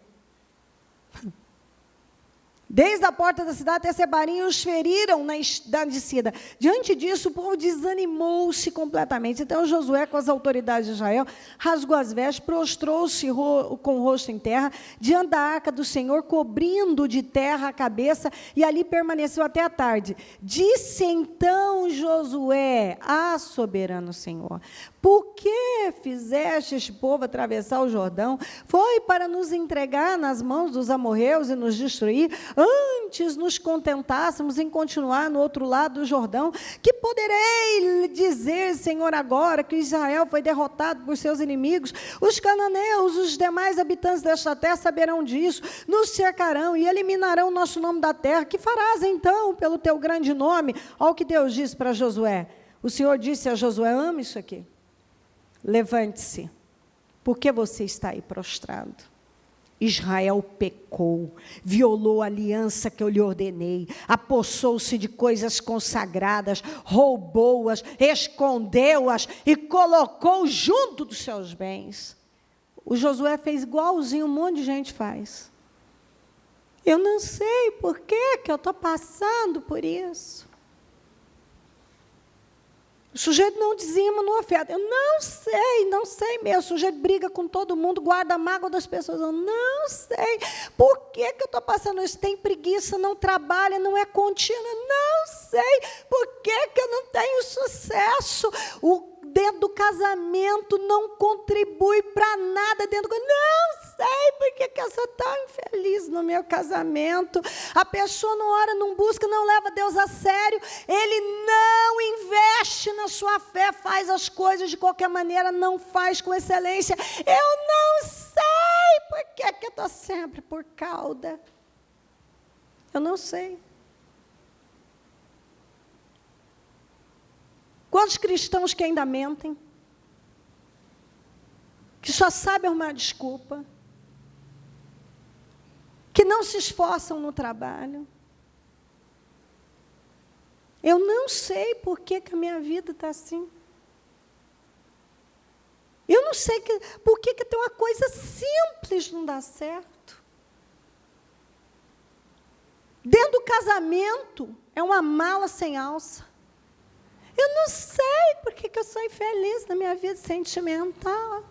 Desde a porta da cidade até Sebarim, os feriram na descida. Diante disso, o povo desanimou-se completamente. Então, Josué, com as autoridades de Israel, rasgou as vestes, prostrou-se com o rosto em terra, diante da arca do Senhor, cobrindo de terra a cabeça, e ali permaneceu até a tarde. Disse então Josué: Ah, soberano Senhor, por que fizeste este povo atravessar o Jordão? Foi para nos entregar nas mãos dos amorreus e nos destruir? Antes nos contentássemos em continuar no outro lado do Jordão. Que poderei dizer, Senhor, agora que Israel foi derrotado por seus inimigos? Os cananeus, os demais habitantes desta terra saberão disso, nos cercarão e eliminarão o nosso nome da terra. Que farás então pelo teu grande nome? Olha o que Deus disse para Josué. O Senhor disse a Josué: ama isso aqui. Levante-se, porque você está aí prostrado. Israel pecou, violou a aliança que eu lhe ordenei, apossou-se de coisas consagradas, roubou-as, escondeu-as e colocou junto dos seus bens. O Josué fez igualzinho um monte de gente faz. Eu não sei por que eu estou passando por isso. O sujeito não dizima, não oferta. Eu não sei mesmo. O sujeito briga com todo mundo, guarda a mágoa das pessoas. Eu não sei. Por que eu estou passando isso? Tem preguiça, não trabalha, não é contínua. Não sei. Por que eu não tenho sucesso? Dentro do casamento não contribui para nada dentro do casamento. Não sei por que eu sou tão infeliz no meu casamento. A pessoa não ora, não busca, não leva Deus a sério. Ele não investe na sua fé, faz as coisas de qualquer maneira, não faz com excelência. Eu não sei por que eu estou sempre por cauda. Eu não sei. Quantos cristãos que ainda mentem? Que só sabem arrumar desculpa? Que não se esforçam no trabalho? Eu não sei por que a minha vida está assim. Eu não sei por que tem uma coisa simples não dá certo. Dentro do casamento, é uma mala sem alça. Eu não sei por que eu sou infeliz na minha vida sentimental.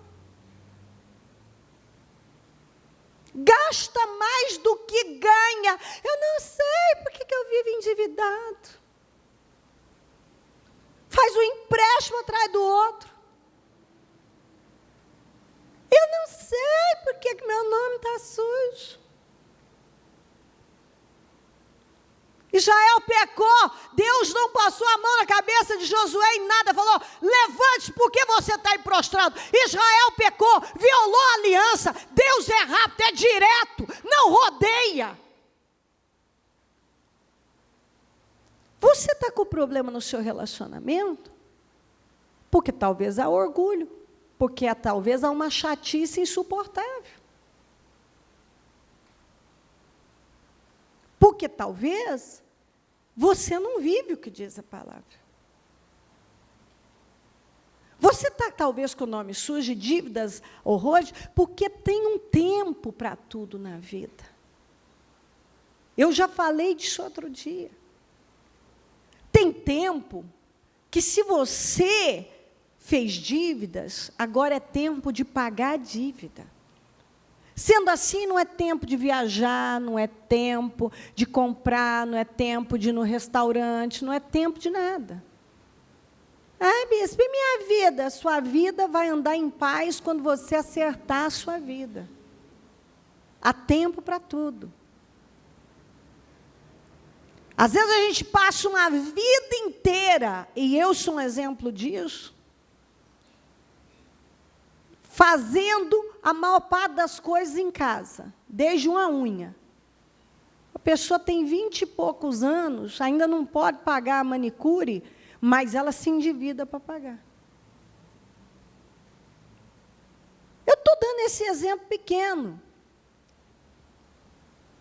Gasta mais do que ganha. Eu não sei por que eu vivo endividado. Faz um empréstimo atrás do outro. Eu não sei por que meu nome está sujo. Israel pecou, Deus não passou a mão na cabeça de Josué em nada, falou, levante, por que você está aí prostrado? Israel pecou, violou a aliança, Deus é rápido, é direto, não rodeia. Você está com problema no seu relacionamento? Porque talvez há orgulho, porque talvez há uma chatice insuportável. Porque talvez você não vive o que diz a palavra. Você está talvez com o nome sujo, dívidas, horrores, porque tem um tempo para tudo na vida. Eu já falei disso outro dia. Tem tempo que se você fez dívidas, agora é tempo de pagar a dívida. Sendo assim, não é tempo de viajar, não é tempo de comprar, não é tempo de ir no restaurante, não é tempo de nada. Ah, bispo, e minha vida? Sua vida vai andar em paz quando você acertar a sua vida. Há tempo para tudo. Às vezes a gente passa uma vida inteira, e eu sou um exemplo disso, fazendo a maior parte das coisas em casa, desde uma unha. A pessoa tem 20 e poucos anos, ainda não pode pagar a manicure, mas ela se endivida para pagar. Eu estou dando esse exemplo pequeno.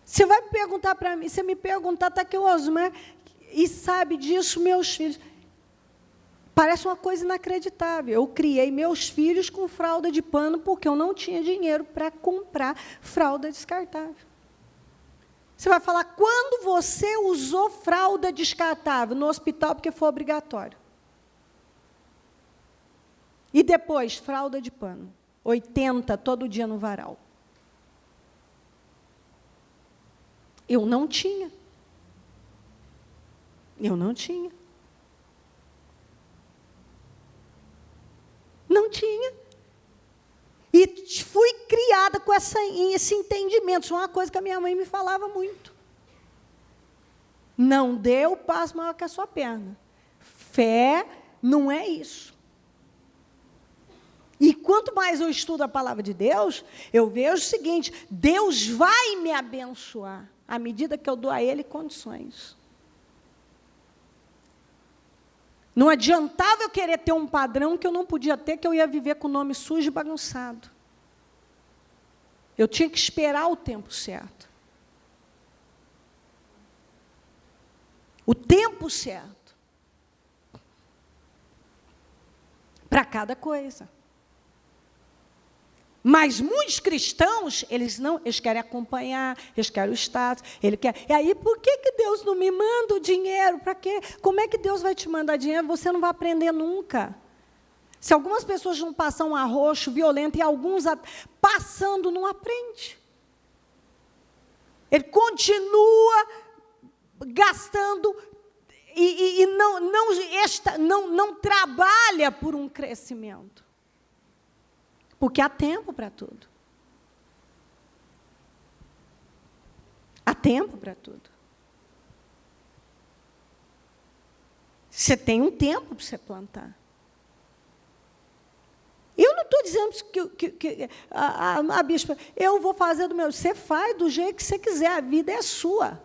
Você vai me perguntar para mim, você me perguntar, está aqui o Osmar, e sabe disso, meus filhos. Parece uma coisa inacreditável. Eu criei meus filhos com fralda de pano porque eu não tinha dinheiro para comprar fralda descartável. Você vai falar, quando você usou fralda descartável? No hospital, porque foi obrigatório. E depois, fralda de pano. 80 todo dia no varal. Eu não tinha. Eu não tinha. Não tinha. E fui criada com esse entendimento. Isso é uma coisa que a minha mãe me falava muito. Não dê o passo maior que a sua perna. Fé não é isso. E quanto mais eu estudo a palavra de Deus, eu vejo o seguinte, Deus vai me abençoar, à medida que eu dou a Ele condições. Não adiantava eu querer ter um padrão que eu não podia ter, que eu ia viver com o nome sujo e bagunçado. Eu tinha que esperar o tempo certo. O tempo certo. Para cada coisa. Mas muitos cristãos, eles querem acompanhar, eles querem o status, e aí, por que Deus não me manda o dinheiro? Para quê? Como é que Deus vai te mandar dinheiro? Você não vai aprender nunca. Se algumas pessoas não passam um arroxo violento, e alguns passando, não aprende. Ele continua gastando, e não trabalha por um crescimento. Porque há tempo para tudo. Há tempo para tudo. Você tem um tempo para você plantar. Eu não estou dizendo que a bispa, eu vou fazer do meu... Você faz do jeito que você quiser, a vida é sua.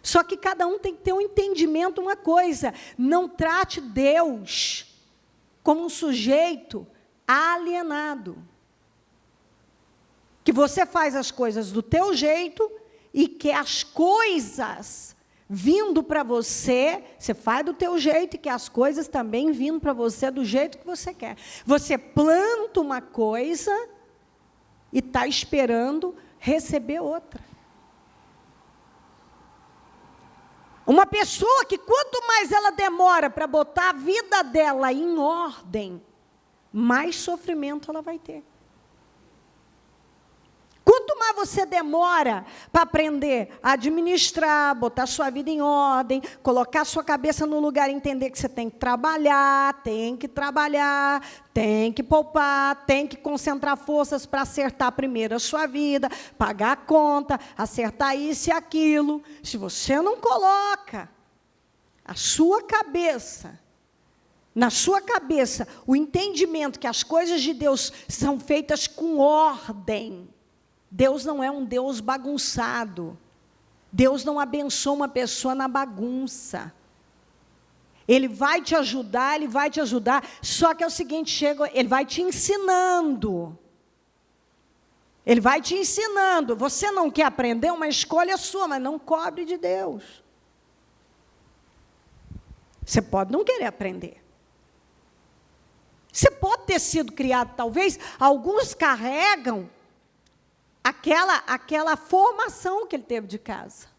Só que cada um tem que ter um entendimento, uma coisa. Não trate Deus como um sujeito alienado. Que você faz as coisas do teu jeito e que as coisas vindo para você faz do teu jeito e que as coisas também vindo para você do jeito que você quer. Você planta uma coisa e está esperando receber outra. Uma pessoa que quanto mais ela demora para botar a vida dela em ordem, mais sofrimento ela vai ter. Quanto mais você demora para aprender a administrar, botar sua vida em ordem, colocar sua cabeça no lugar, entender que você tem que trabalhar, tem que poupar, tem que concentrar forças para acertar primeiro a sua vida, pagar a conta, acertar isso e aquilo. Se você não coloca a sua cabeça, na sua cabeça, o entendimento que as coisas de Deus são feitas com ordem. Deus não é um Deus bagunçado. Deus não abençoa uma pessoa na bagunça. Ele vai te ajudar, só que é o seguinte, ele vai te ensinando. Ele vai te ensinando. Você não quer aprender, uma escolha sua, mas não cobre de Deus. Você pode não querer aprender. Você pode ter sido criado, talvez, alguns carregam aquela formação que ele teve de casa.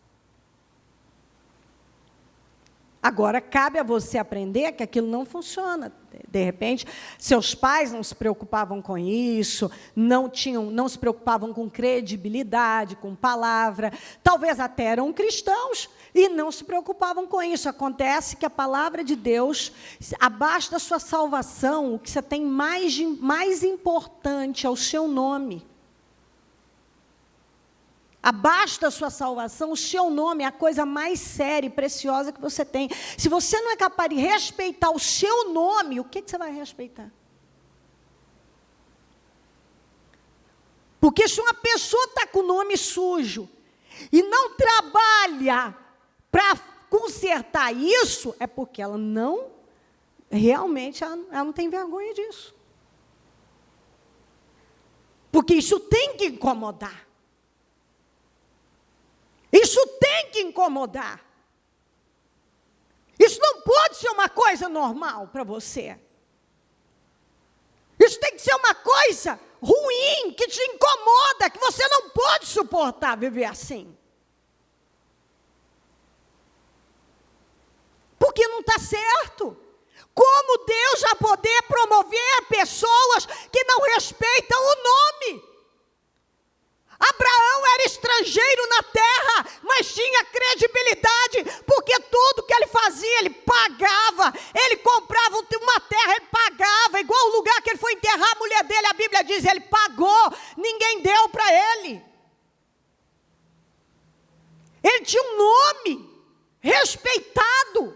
Agora, cabe a você aprender que aquilo não funciona. De repente, seus pais não se preocupavam com isso, não se preocupavam com credibilidade, com palavra. Talvez até eram cristãos e não se preocupavam com isso. Acontece que a palavra de Deus, abaixo da sua salvação, o que você tem mais importante é o seu nome. Abaixo da sua salvação, o seu nome é a coisa mais séria e preciosa que você tem. Se você não é capaz de respeitar o seu nome, o que você vai respeitar? Porque se uma pessoa está com o nome sujo e não trabalha para consertar isso, é porque ela não, realmente, ela não tem vergonha disso. Porque isso tem que incomodar. Isso tem que incomodar. Isso não pode ser uma coisa normal para você. Isso tem que ser uma coisa ruim, que te incomoda, que você não pode suportar viver assim. Porque não está certo. Como Deus vai poder promover pessoas que não respeitam o nome? Abraão era estrangeiro na terra, mas tinha credibilidade, porque tudo que ele fazia, ele pagava, ele comprava uma terra, ele pagava, igual o lugar que ele foi enterrar a mulher dele, a Bíblia diz, ele pagou, ninguém deu para ele. Ele tinha um nome respeitado.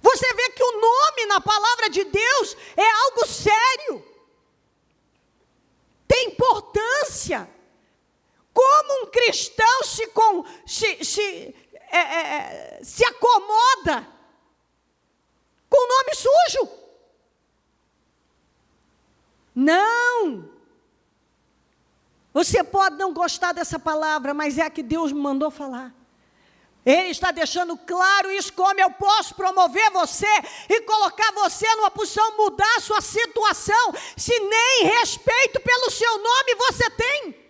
Você vê que o nome na palavra de Deus é algo sério. Tem importância. Como um cristão se acomoda com o nome sujo? Não. Você pode não gostar dessa palavra, mas é a que Deus me mandou falar. Ele está deixando claro isso, como eu posso promover você e colocar você numa posição, mudar a sua situação, se nem respeito pelo seu nome você tem.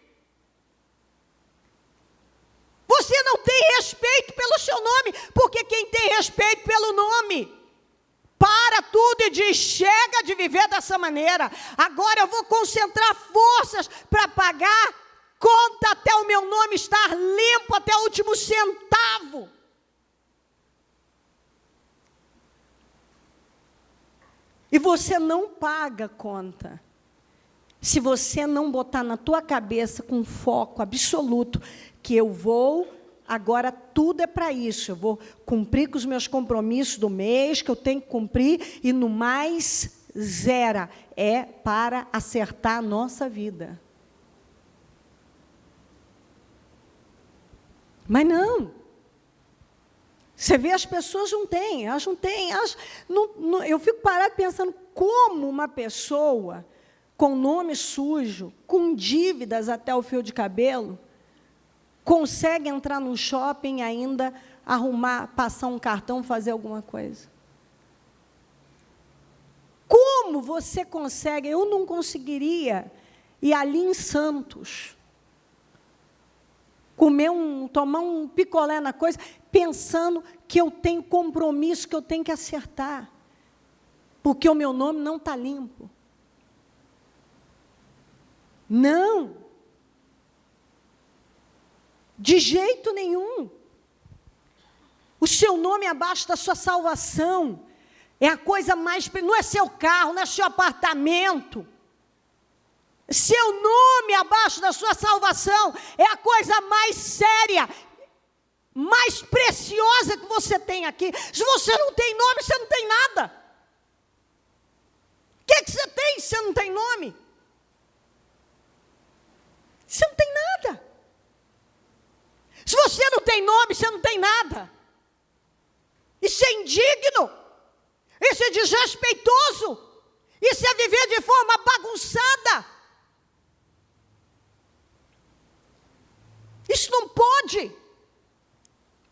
Você não tem respeito pelo seu nome, porque quem tem respeito pelo nome, para tudo e diz, chega de viver dessa maneira, agora eu vou concentrar forças para pagar conta até o meu nome estar limpo até o último centavo. E você não paga conta se você não botar na tua cabeça com foco absoluto que eu vou, agora tudo é para isso, eu vou cumprir com os meus compromissos do mês que eu tenho que cumprir e no mais zero é para acertar a nossa vida. Mas não. Você vê, as pessoas não têm, eu fico parado pensando como uma pessoa com nome sujo, com dívidas até o fio de cabelo, consegue entrar no shopping e ainda arrumar, passar um cartão, fazer alguma coisa. Como você consegue? Eu não conseguiria ir ali em Santos, tomar um picolé na coisa, pensando que eu tenho compromisso, que eu tenho que acertar, porque o meu nome não está limpo. Não. De jeito nenhum. O seu nome abaixo da sua salvação é a coisa mais... Não é seu carro, não é seu apartamento. Seu nome abaixo da sua salvação é a coisa mais séria, mais preciosa que você tem aqui. Se você não tem nome, você não tem nada. O que você tem se você não tem nome? Você não tem nada. Se você não tem nome, você não tem nada. Isso é indigno. Isso é desrespeitoso. Isso é viver de forma bagunçada. Isso não pode.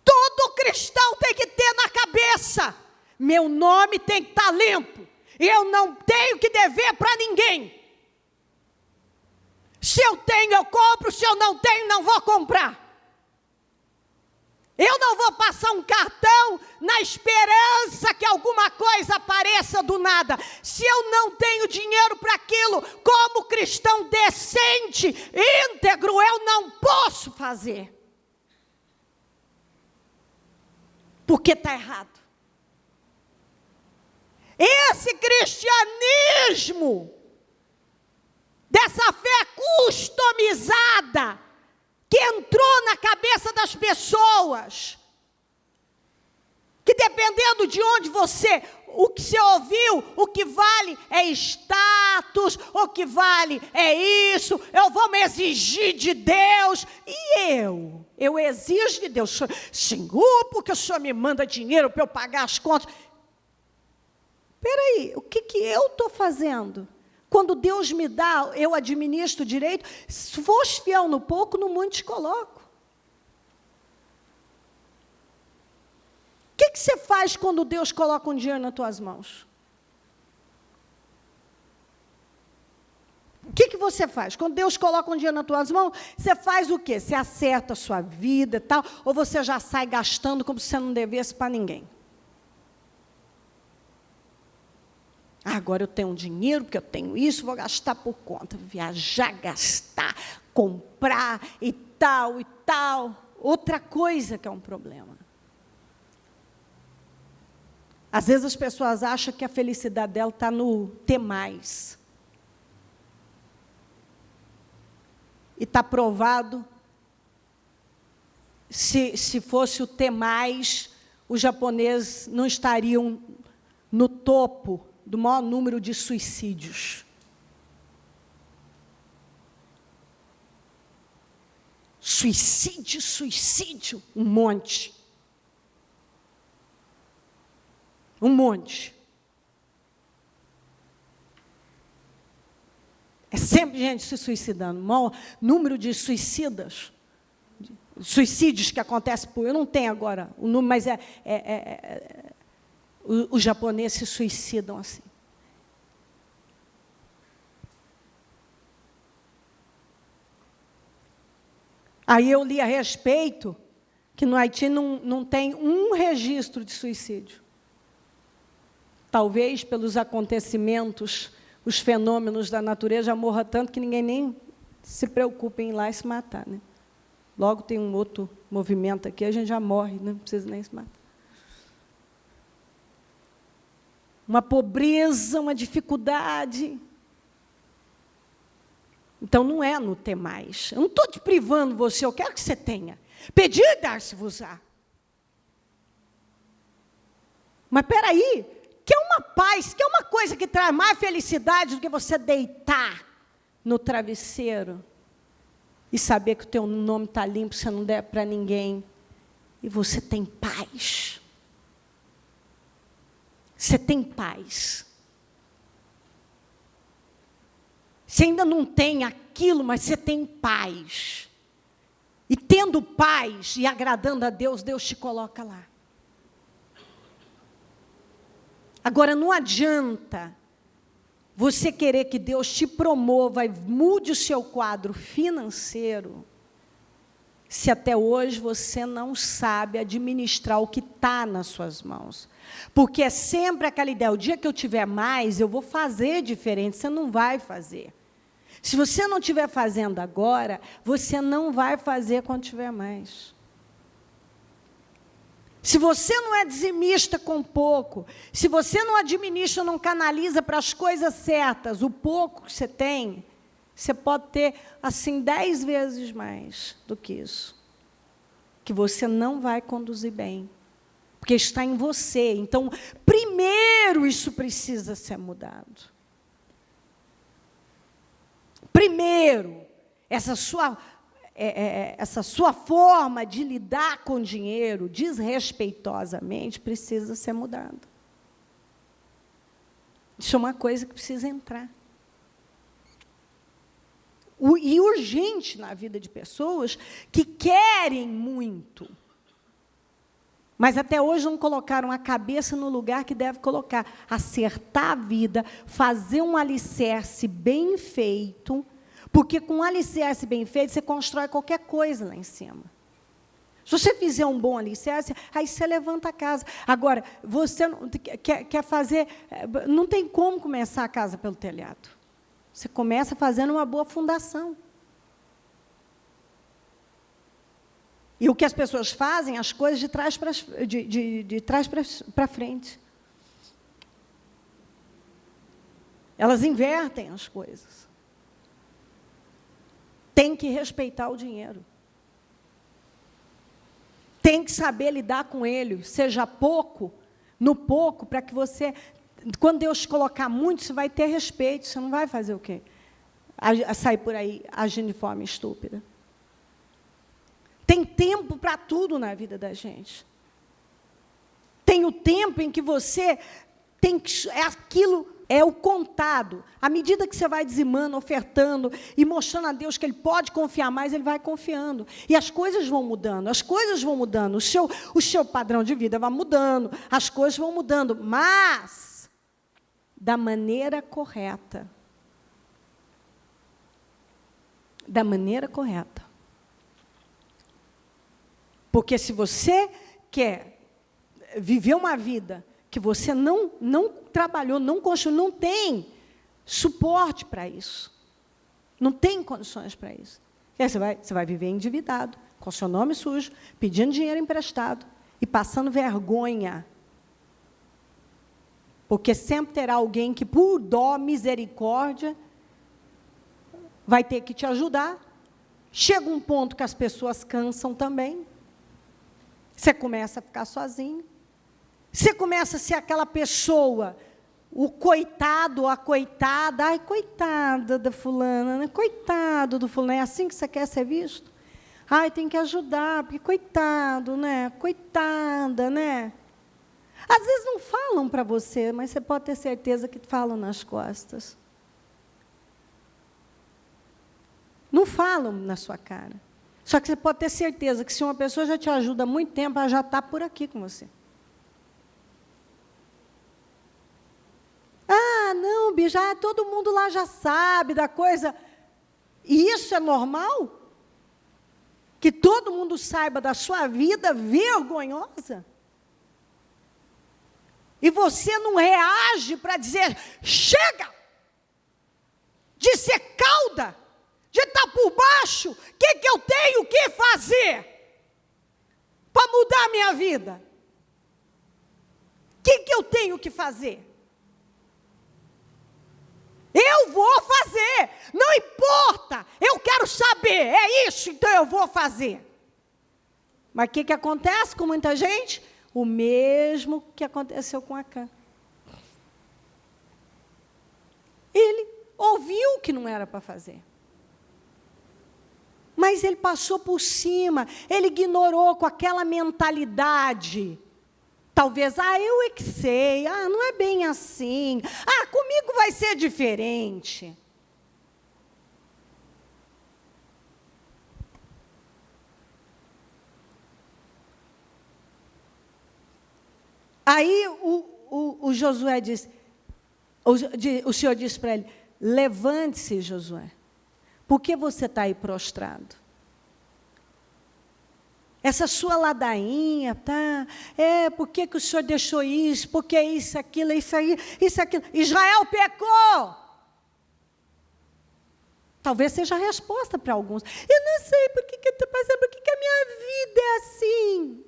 Todo cristão tem que ter na cabeça: meu nome tem que estar limpo. Eu não tenho que dever para ninguém. Se eu tenho, eu compro. Se eu não tenho, não vou comprar. Eu não vou passar um cartão na esperança que alguma coisa apareça do nada. Se eu não tenho dinheiro para aquilo, como cristão decente, íntegro, eu não posso fazer. Porque está errado. Esse cristianismo, dessa fé customizada, que entrou na cabeça das pessoas, que dependendo de onde o que você ouviu, o que vale é status, o que vale é isso, eu vou me exigir de Deus, e eu exijo de Deus, Senhor, porque o Senhor me manda dinheiro para eu pagar as contas. Espera aí, o que eu estou fazendo? Quando Deus me dá, eu administro direito. Se fores fiel no pouco, no muito te coloco. O que você faz quando Deus coloca um dinheiro nas tuas mãos? O que você faz? Quando Deus coloca um dinheiro nas tuas mãos, você faz o quê? Você acerta a sua vida e tal, ou você já sai gastando como se você não devesse para ninguém? Agora eu tenho um dinheiro, porque eu tenho isso, vou gastar por conta. Viajar, gastar, comprar e tal e tal. Outra coisa que é um problema. Às vezes as pessoas acham que a felicidade dela está no ter mais. E está provado, se fosse o ter mais, os japoneses não estariam no topo do maior número de suicídios. Suicídio, um monte. Um monte. É sempre gente se suicidando. O maior número de suicídios que acontece por... Eu não tenho agora o número, mas os japoneses se suicidam assim. Aí eu li a respeito que no Haiti não tem um registro de suicídio. Talvez pelos acontecimentos, os fenômenos da natureza morra tanto que ninguém nem se preocupa em ir lá e se matar, né? Logo tem um outro movimento aqui, a gente já morre, não precisa nem se matar. Uma pobreza, uma dificuldade. Então, não é no ter mais. Eu não estou te privando você, eu quero que você tenha. Pedir e dar-se-vos-á. Mas, espera aí, que é uma paz, que é uma coisa que traz mais felicidade do que você deitar no travesseiro e saber que o teu nome está limpo, você não der para ninguém, e você tem paz. Você tem paz. Você ainda não tem aquilo, mas você tem paz. E tendo paz e agradando a Deus, Deus te coloca lá. Agora, não adianta você querer que Deus te promova e mude o seu quadro financeiro, se até hoje você não sabe administrar o que está nas suas mãos. Porque é sempre aquela ideia, o dia que eu tiver mais, eu vou fazer diferente, você não vai fazer. Se você não estiver fazendo agora, você não vai fazer quando tiver mais. Se você não é dizimista com pouco, se você não administra, não canaliza para as coisas certas, o pouco que você tem, você pode ter, assim, 10 vezes mais do que isso. Que você não vai conduzir bem. Porque está em você. Então, primeiro isso precisa ser mudado. Primeiro, essa sua forma de lidar com o dinheiro desrespeitosamente precisa ser mudada. Isso é uma coisa que precisa entrar. E urgente na vida de pessoas que querem muito, mas até hoje não colocaram a cabeça no lugar que deve colocar. Acertar a vida, fazer um alicerce bem feito, porque com um alicerce bem feito, você constrói qualquer coisa lá em cima. Se você fizer um bom alicerce, aí você levanta a casa. Agora, você quer fazer... Não tem como começar a casa pelo telhado. Você começa fazendo uma boa fundação. E o que as pessoas fazem, as coisas de trás para frente. Elas invertem as coisas. Tem que respeitar o dinheiro. Tem que saber lidar com ele, seja pouco, no pouco, para que você, quando Deus colocar muito, você vai ter respeito, você não vai fazer o quê? Sair por aí agindo de forma estúpida. Tem tempo para tudo na vida da gente. Tem o tempo em que você tem que... Aquilo é o contado. À medida que você vai dizimando, ofertando e mostrando a Deus que Ele pode confiar mais, Ele vai confiando. E as coisas vão mudando, as coisas vão mudando. O seu padrão de vida vai mudando, as coisas vão mudando, mas da maneira correta. Da maneira correta. Porque se você quer viver uma vida que você não trabalhou, não construiu, não tem suporte para isso, não tem condições para isso. E aí você vai viver endividado, com seu nome sujo, pedindo dinheiro emprestado e passando vergonha. Porque sempre terá alguém que, por dó, misericórdia, vai ter que te ajudar. Chega um ponto que as pessoas cansam também. Você começa a ficar sozinho. Você começa a ser aquela pessoa, o coitado, a coitada. Ai, coitada da fulana, né? Coitado do fulano. É assim que você quer ser visto? Ai, tem que ajudar, porque coitado, né? Coitada, né? Às vezes não falam para você, mas você pode ter certeza que falam nas costas. Não falam na sua cara. Só que você pode ter certeza que se uma pessoa já te ajuda há muito tempo, ela já está por aqui com você. Ah, não, já todo mundo lá já sabe da coisa. E isso é normal? Que todo mundo saiba da sua vida vergonhosa? E você não reage para dizer, chega! De ser cauda! De estar por baixo, o que eu tenho que fazer para mudar a minha vida? O que eu tenho que fazer? Eu vou fazer, não importa, eu quero saber, é isso, então eu vou fazer. Mas o que acontece com muita gente? O mesmo que aconteceu com Acã. Ele ouviu que não era para fazer. Mas ele passou por cima, ele ignorou com aquela mentalidade. Talvez, eu é que sei, não é bem assim. Comigo vai ser diferente. Aí o Josué diz, o Senhor disse para ele, levante-se, Josué. Por que você está aí prostrado? Essa sua ladainha, tá? Por que o Senhor deixou isso? Por que isso, aquilo, isso aí, isso, aquilo? Israel pecou! Talvez seja a resposta para alguns. Eu não sei por que eu estou passando, por que a minha vida é assim.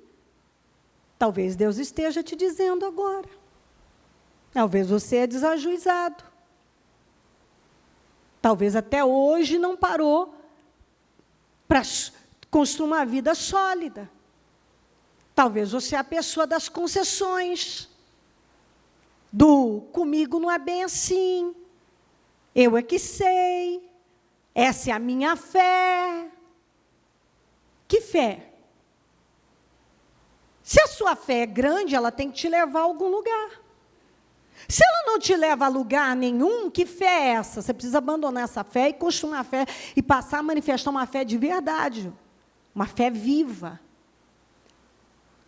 Talvez Deus esteja te dizendo agora. Talvez você é desajuizado. Talvez até hoje não parou para construir uma vida sólida. Talvez você é a pessoa das concessões. Comigo não é bem assim. Eu é que sei. Essa é a minha fé. Que fé? Se a sua fé é grande, ela tem que te levar a algum lugar. Se ela não te leva a lugar nenhum, que fé é essa? Você precisa abandonar essa fé e construir uma fé e passar a manifestar uma fé de verdade. Uma fé viva.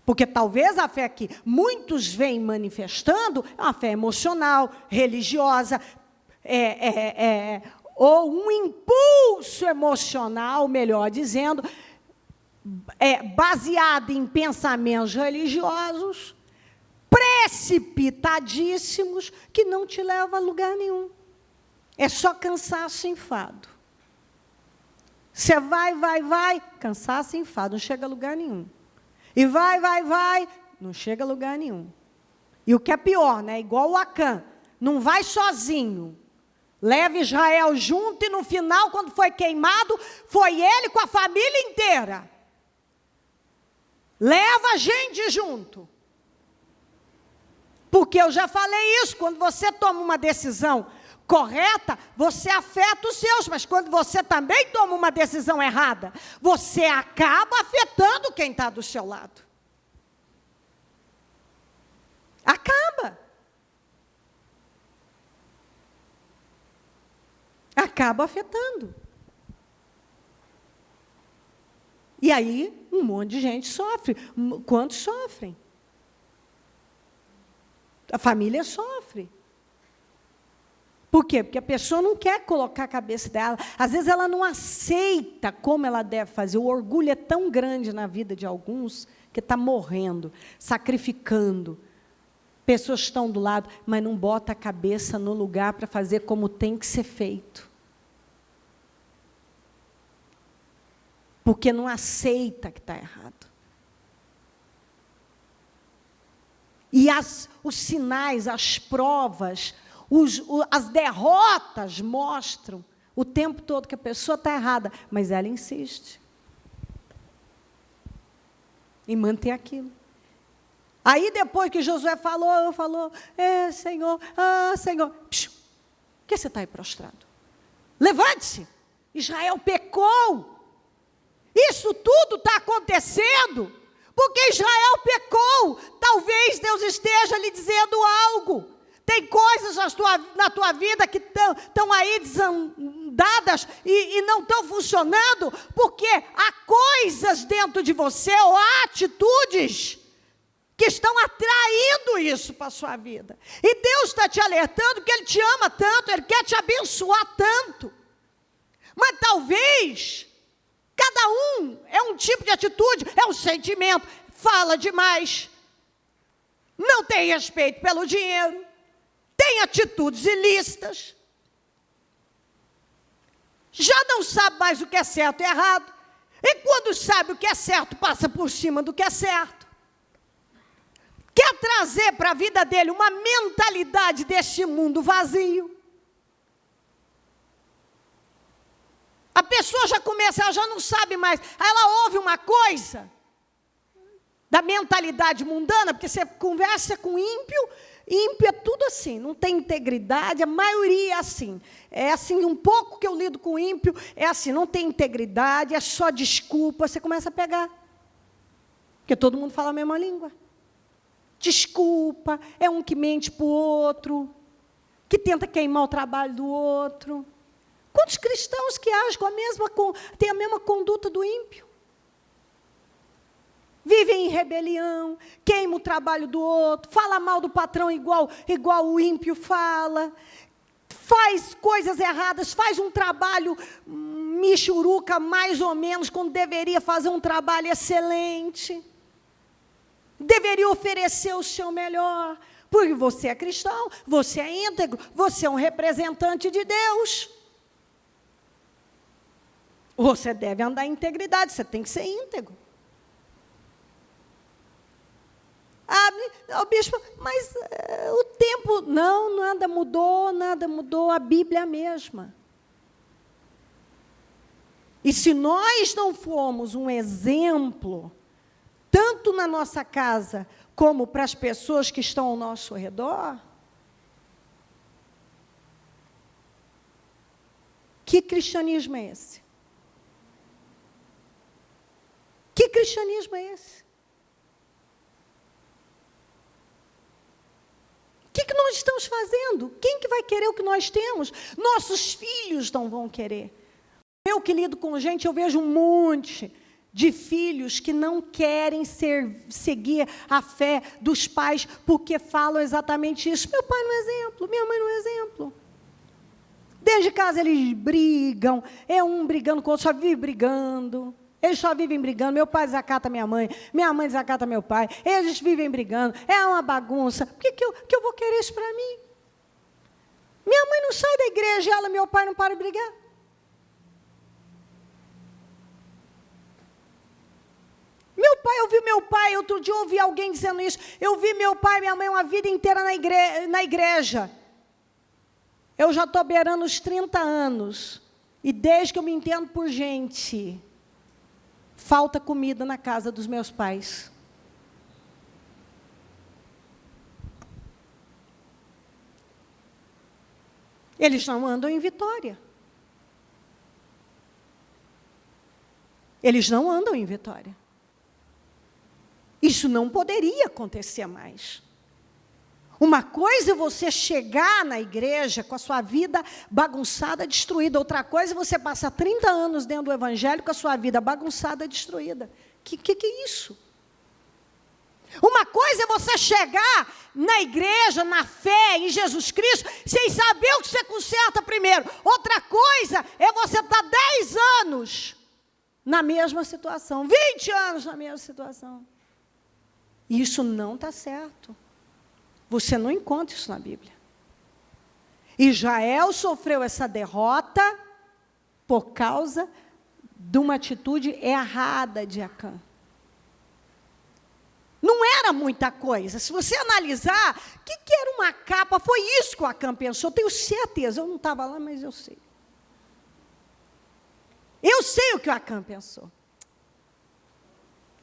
Porque talvez a fé que muitos vêm manifestando é uma fé emocional, religiosa, ou um impulso emocional, melhor dizendo, baseado em pensamentos religiosos, precipitadíssimos, que não te leva a lugar nenhum. É só cansaço e enfado. Você vai, cansaço e enfado, não chega a lugar nenhum. E vai, não chega a lugar nenhum. E o que é pior, né? Igual o Acã, não vai sozinho. Leva Israel junto e no final, quando foi queimado, foi ele com a família inteira. Leva a gente junto. Porque eu já falei isso, quando você toma uma decisão correta, você afeta os seus, mas quando você também toma uma decisão errada, você acaba afetando quem está do seu lado. Acaba. Acaba afetando. E aí, um monte de gente sofre. Quantos sofrem? A família sofre. Por quê? Porque a pessoa não quer colocar a cabeça dela. Às vezes ela não aceita como ela deve fazer. O orgulho é tão grande na vida de alguns que está morrendo, sacrificando. Pessoas estão do lado, mas não bota a cabeça no lugar para fazer como tem que ser feito. Porque não aceita que está errado. E os sinais, as provas, as derrotas mostram o tempo todo que a pessoa está errada, mas ela insiste em manter aquilo. Aí depois que Josué falou, Senhor, Senhor, por que você está aí prostrado? Levante-se, Israel pecou. Isso tudo está acontecendo porque Israel pecou. Talvez Deus esteja lhe dizendo algo. Tem coisas na tua vida que estão aí desandadas e não estão funcionando, porque há coisas dentro de você, ou há atitudes que estão atraindo isso para a sua vida. E Deus está te alertando que Ele te ama tanto, Ele quer te abençoar tanto. Mas talvez, cada um é um tipo de atitude, é um sentimento, fala demais, não tem respeito pelo dinheiro, tem atitudes ilícitas, já não sabe mais o que é certo e errado, e quando sabe o que é certo, passa por cima do que é certo. Quer trazer para a vida dele uma mentalidade deste mundo vazio. A pessoa já começa, ela já não sabe mais, ela ouve uma coisa da mentalidade mundana, porque você conversa com ímpio é tudo assim, não tem integridade, a maioria é assim. É assim, um pouco que eu lido com ímpio, é assim, não tem integridade, é só desculpa, você começa a pegar. Porque todo mundo fala a mesma língua. Desculpa, é um que mente para o outro, que tenta queimar o trabalho do outro. Quantos cristãos que agem têm a mesma conduta do ímpio? Vivem em rebelião, queima o trabalho do outro, fala mal do patrão igual o ímpio fala, faz coisas erradas, faz um trabalho michuruca mais ou menos, quando deveria fazer um trabalho excelente. Deveria oferecer o seu melhor, porque você é cristão, você é íntegro, você é um representante de Deus. Você deve andar em integridade, você tem que ser íntegro. O bispo, mas o tempo, não, nada mudou, a Bíblia é a mesma. E se nós não formos um exemplo, tanto na nossa casa, como para as pessoas que estão ao nosso redor, que cristianismo é esse? Que cristianismo é esse? O que nós estamos fazendo? Quem que vai querer o que nós temos? Nossos filhos não vão querer. Eu que lido com gente, eu vejo um monte de filhos que não querem seguir a fé dos pais, porque falam exatamente isso. Meu pai não é exemplo, minha mãe não é exemplo. Dentro de casa eles brigam, é um brigando com o outro, só vive brigando. Eles só vivem brigando, meu pai desacata minha mãe desacata meu pai, eles vivem brigando, é uma bagunça. Por que eu vou querer isso para mim? Minha mãe não sai da igreja, meu pai não para de brigar. Eu vi meu pai, outro dia eu ouvi alguém dizendo isso, eu vi meu pai e minha mãe uma vida inteira na igreja. Eu já estou beirando os 30 anos, e desde que eu me entendo por gente, falta comida na casa dos meus pais. Eles não andam em vitória. Eles não andam em vitória. Isso não poderia acontecer mais. Uma coisa é você chegar na igreja com a sua vida bagunçada, destruída. Outra coisa é você passar 30 anos dentro do evangelho com a sua vida bagunçada, destruída. Que é isso? Uma coisa é você chegar na igreja, na fé, em Jesus Cristo, sem saber o que você conserta primeiro. Outra coisa é você estar 10 anos na mesma situação, 20 anos na mesma situação. E isso não está certo. Você não encontra isso na Bíblia. Israel sofreu essa derrota por causa de uma atitude errada de Acã. Não era muita coisa. Se você analisar, o que era uma capa? Foi isso que o Acã pensou. Tenho certeza. Eu não estava lá, mas eu sei. Eu sei o que o Acã pensou.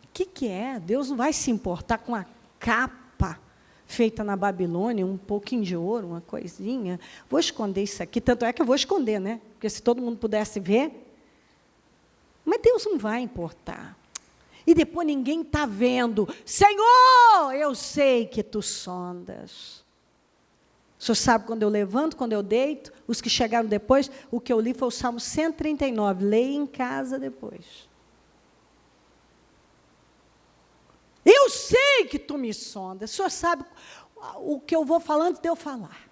O que é? Deus não vai se importar com a capa feita na Babilônia, um pouquinho de ouro, uma coisinha. Vou esconder isso aqui. Tanto é que eu vou esconder, né? Porque se todo mundo pudesse ver. Mas Deus não vai importar. E depois ninguém está vendo. Senhor, eu sei que tu sondas. O senhor sabe quando eu levanto, quando eu deito. Os que chegaram depois, o que eu li foi o Salmo 139. Leia em casa depois. Eu sei que tu me sondas. O senhor sabe o que eu vou falando de eu falar.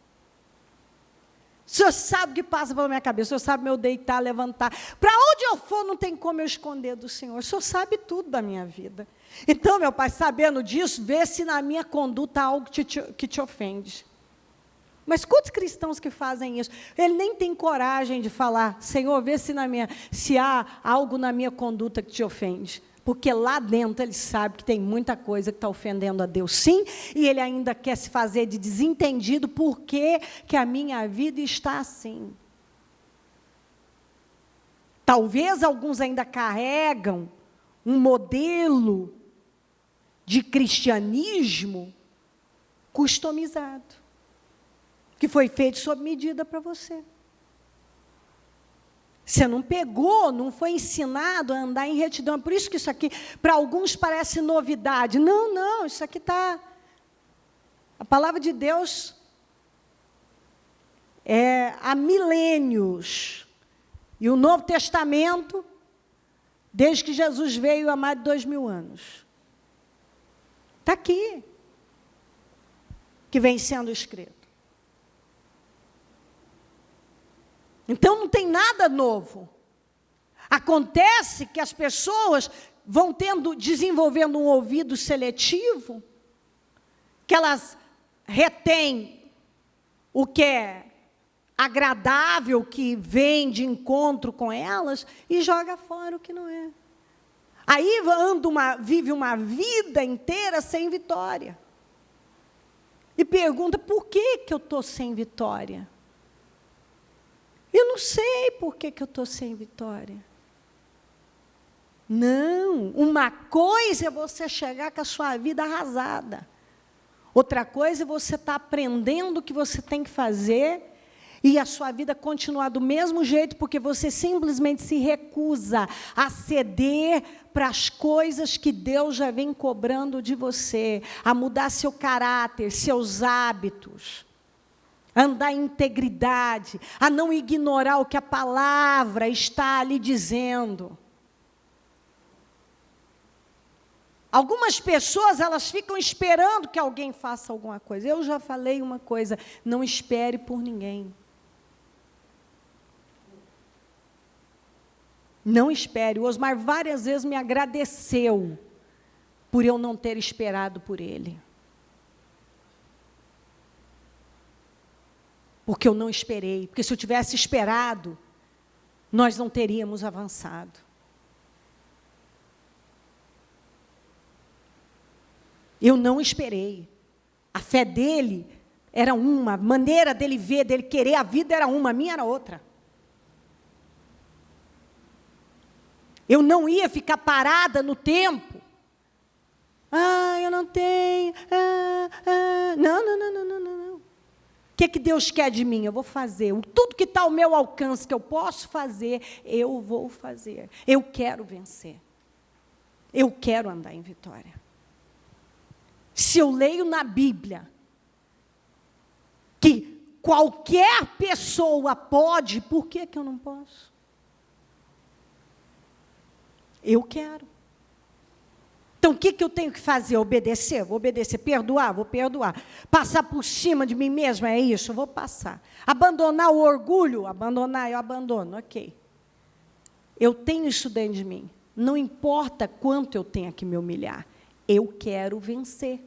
O senhor sabe o que passa pela minha cabeça. O senhor sabe meu deitar, levantar. Para onde eu for, não tem como eu esconder do Senhor. O senhor sabe tudo da minha vida. Então, meu Pai, sabendo disso, vê se na minha conduta há algo que te ofende. Mas quantos cristãos que fazem isso? Ele nem tem coragem de falar, Senhor, vê se há algo na minha conduta que te ofende. Porque lá dentro ele sabe que tem muita coisa que está ofendendo a Deus, sim, e ele ainda quer se fazer de desentendido porque que a minha vida está assim. Talvez alguns ainda carregam um modelo de cristianismo customizado, que foi feito sob medida para você. Você não pegou, não foi ensinado a andar em retidão. Por isso que isso aqui, para alguns, parece novidade. Não, isso aqui está... A palavra de Deus é há milênios. E o Novo Testamento, desde que Jesus veio há mais de 2000 anos. Está aqui, que vem sendo escrito. Então, não tem nada novo. Acontece que as pessoas vão desenvolvendo um ouvido seletivo, que elas retêm o que é agradável que vem de encontro com elas e joga fora o que não é. Aí vive uma vida inteira sem vitória. E pergunta, por que eu estou sem vitória? Eu não sei por que eu estou sem vitória. Não, uma coisa é você chegar com a sua vida arrasada. Outra coisa é você estar aprendendo o que você tem que fazer e a sua vida continuar do mesmo jeito, porque você simplesmente se recusa a ceder para as coisas que Deus já vem cobrando de você, a mudar seu caráter, seus hábitos, a andar em integridade, a não ignorar o que a palavra está ali dizendo. Algumas pessoas, elas ficam esperando que alguém faça alguma coisa. Eu já falei uma coisa, não espere por ninguém. Não espere. O Osmar várias vezes me agradeceu por eu não ter esperado por ele. Porque eu não esperei. Porque se eu tivesse esperado, nós não teríamos avançado. Eu não esperei. A fé dele era uma, a maneira dele ver, dele querer a vida era uma, a minha era outra. Eu não ia ficar parada no tempo. Eu não tenho. Não. O que Deus quer de mim? Eu vou fazer. Tudo que está ao meu alcance, que eu posso fazer, eu vou fazer. Eu quero vencer. Eu quero andar em vitória. Se eu leio na Bíblia que qualquer pessoa pode, por que eu não posso? Eu quero. Então, o que eu tenho que fazer? Obedecer? Vou obedecer. Perdoar? Vou perdoar. Passar por cima de mim mesma? É isso? Eu vou passar. Abandonar o orgulho? Abandonar, eu abandono. Ok. Eu tenho isso dentro de mim. Não importa quanto eu tenha que me humilhar. Eu quero vencer.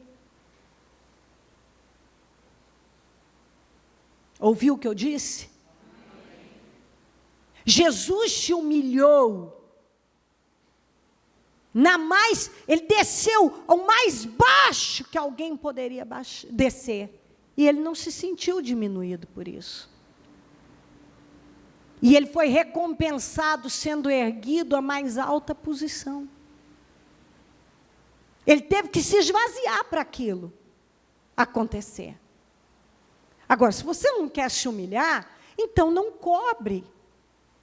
Ouviu o que eu disse? Jesus se humilhou. Ele desceu ao mais baixo que alguém poderia descer. E ele não se sentiu diminuído por isso. E ele foi recompensado sendo erguido à mais alta posição. Ele teve que se esvaziar para aquilo acontecer. Agora, se você não quer se humilhar, então não cobre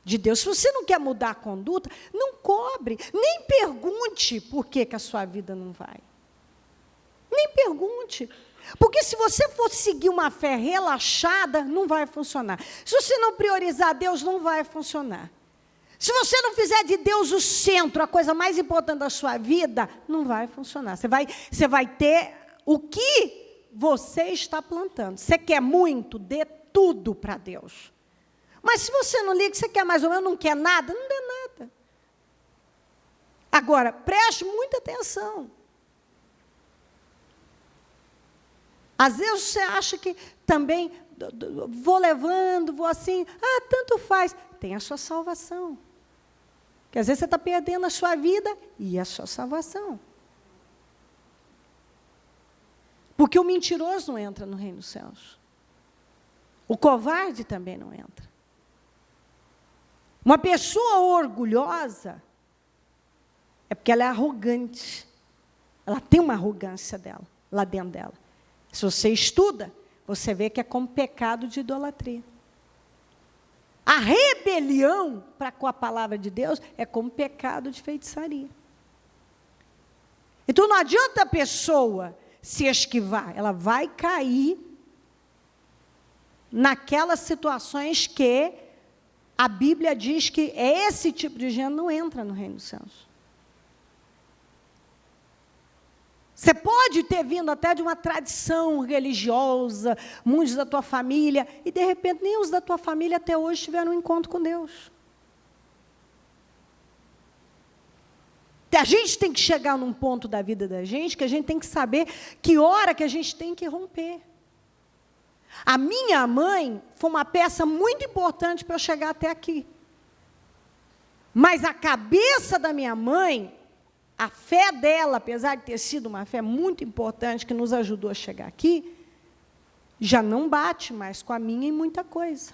de Deus. Se você não quer mudar a conduta, não cobre. Nem pergunte por que a sua vida não vai. Nem pergunte. Porque se você for seguir uma fé relaxada, não vai funcionar. Se você não priorizar Deus, não vai funcionar. Se você não fizer de Deus o centro, a coisa mais importante da sua vida, não vai funcionar. Você vai ter o que você está plantando. Você quer muito, dê tudo para Deus. Mas se você não liga, você quer mais ou menos, não quer nada, não dê nada. Agora, preste muita atenção. Às vezes você acha que também, vou levando, vou assim, tanto faz. Tem a sua salvação. Porque às vezes você está perdendo a sua vida e a sua salvação. Porque o mentiroso não entra no reino dos céus. O covarde também não entra. Uma pessoa orgulhosa é porque ela é arrogante. Ela tem uma arrogância dela, lá dentro dela. Se você estuda, você vê que é como pecado de idolatria. A rebelião para com a palavra de Deus é como pecado de feitiçaria. Então não adianta a pessoa se esquivar, ela vai cair naquelas situações que a Bíblia diz que esse tipo de gente não entra no reino dos céus. Você pode ter vindo até de uma tradição religiosa, muitos da tua família, e de repente nem os da tua família até hoje tiveram um encontro com Deus. A gente tem que chegar num ponto da vida da gente que a gente tem que saber que hora que a gente tem que romper. A minha mãe foi uma peça muito importante para eu chegar até aqui. Mas a cabeça da minha mãe, a fé dela, apesar de ter sido uma fé muito importante que nos ajudou a chegar aqui, já não bate mais com a minha em muita coisa.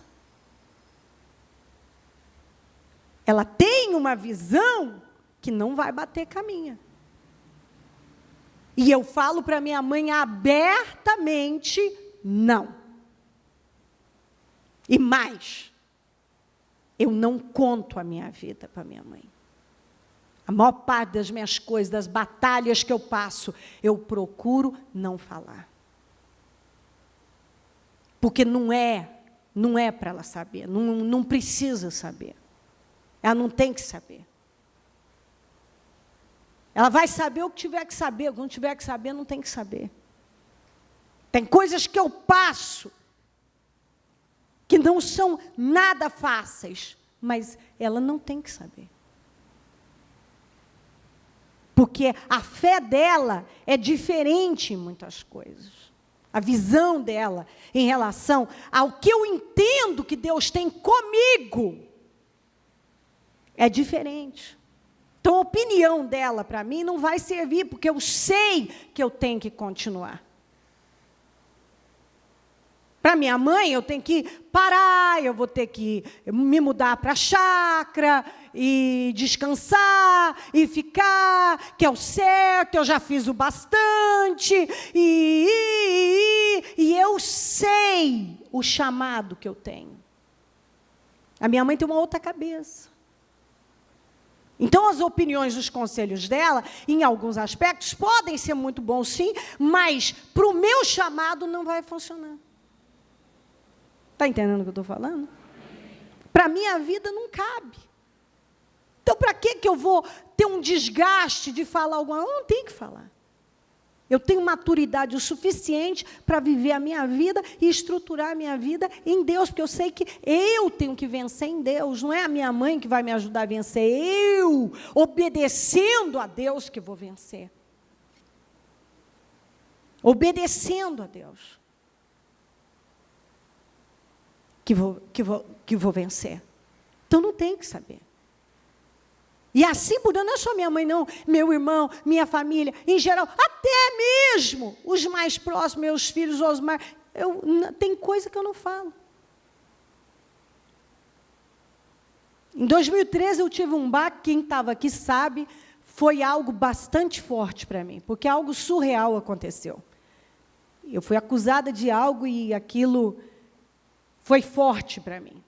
Ela tem uma visão que não vai bater com a minha. E eu falo para minha mãe abertamente, não. E mais, eu não conto a minha vida para minha mãe. A maior parte das minhas coisas, das batalhas que eu passo, eu procuro não falar. Porque não é para ela saber, não precisa saber. Ela não tem que saber. Ela vai saber o que tiver que saber, o que não tiver que saber, não tem que saber. Tem coisas que eu passo, que não são nada fáceis, mas ela não tem que saber. Porque a fé dela é diferente em muitas coisas. A visão dela em relação ao que eu entendo que Deus tem comigo é diferente. Então, a opinião dela para mim não vai servir, porque eu sei que eu tenho que continuar. Para minha mãe, eu tenho que parar, eu vou ter que me mudar para a chácara, e descansar, e ficar, que é o certo, eu já fiz o bastante, e eu sei o chamado que eu tenho. A minha mãe tem uma outra cabeça. Então, as opiniões, os conselhos dela, em alguns aspectos, podem ser muito bons, sim, mas para o meu chamado não vai funcionar. Está entendendo o que eu estou falando? Para a minha vida não cabe. Então, para que eu vou ter um desgaste de falar alguma coisa? Eu não tenho que falar. Eu tenho maturidade o suficiente para viver a minha vida e estruturar a minha vida em Deus, porque eu sei que eu tenho que vencer em Deus, não é a minha mãe que vai me ajudar a vencer, eu, obedecendo a Deus, que vou vencer. Obedecendo a Deus. Que vou vencer. Então, não tem que saber. E assim, por não é só minha mãe, não, meu irmão, minha família, em geral, até mesmo os mais próximos, meus filhos, Osmar, tem coisa que eu não falo. Em 2013, eu tive um baque, quem estava aqui sabe, foi algo bastante forte para mim, porque algo surreal aconteceu. Eu fui acusada de algo e aquilo foi forte para mim.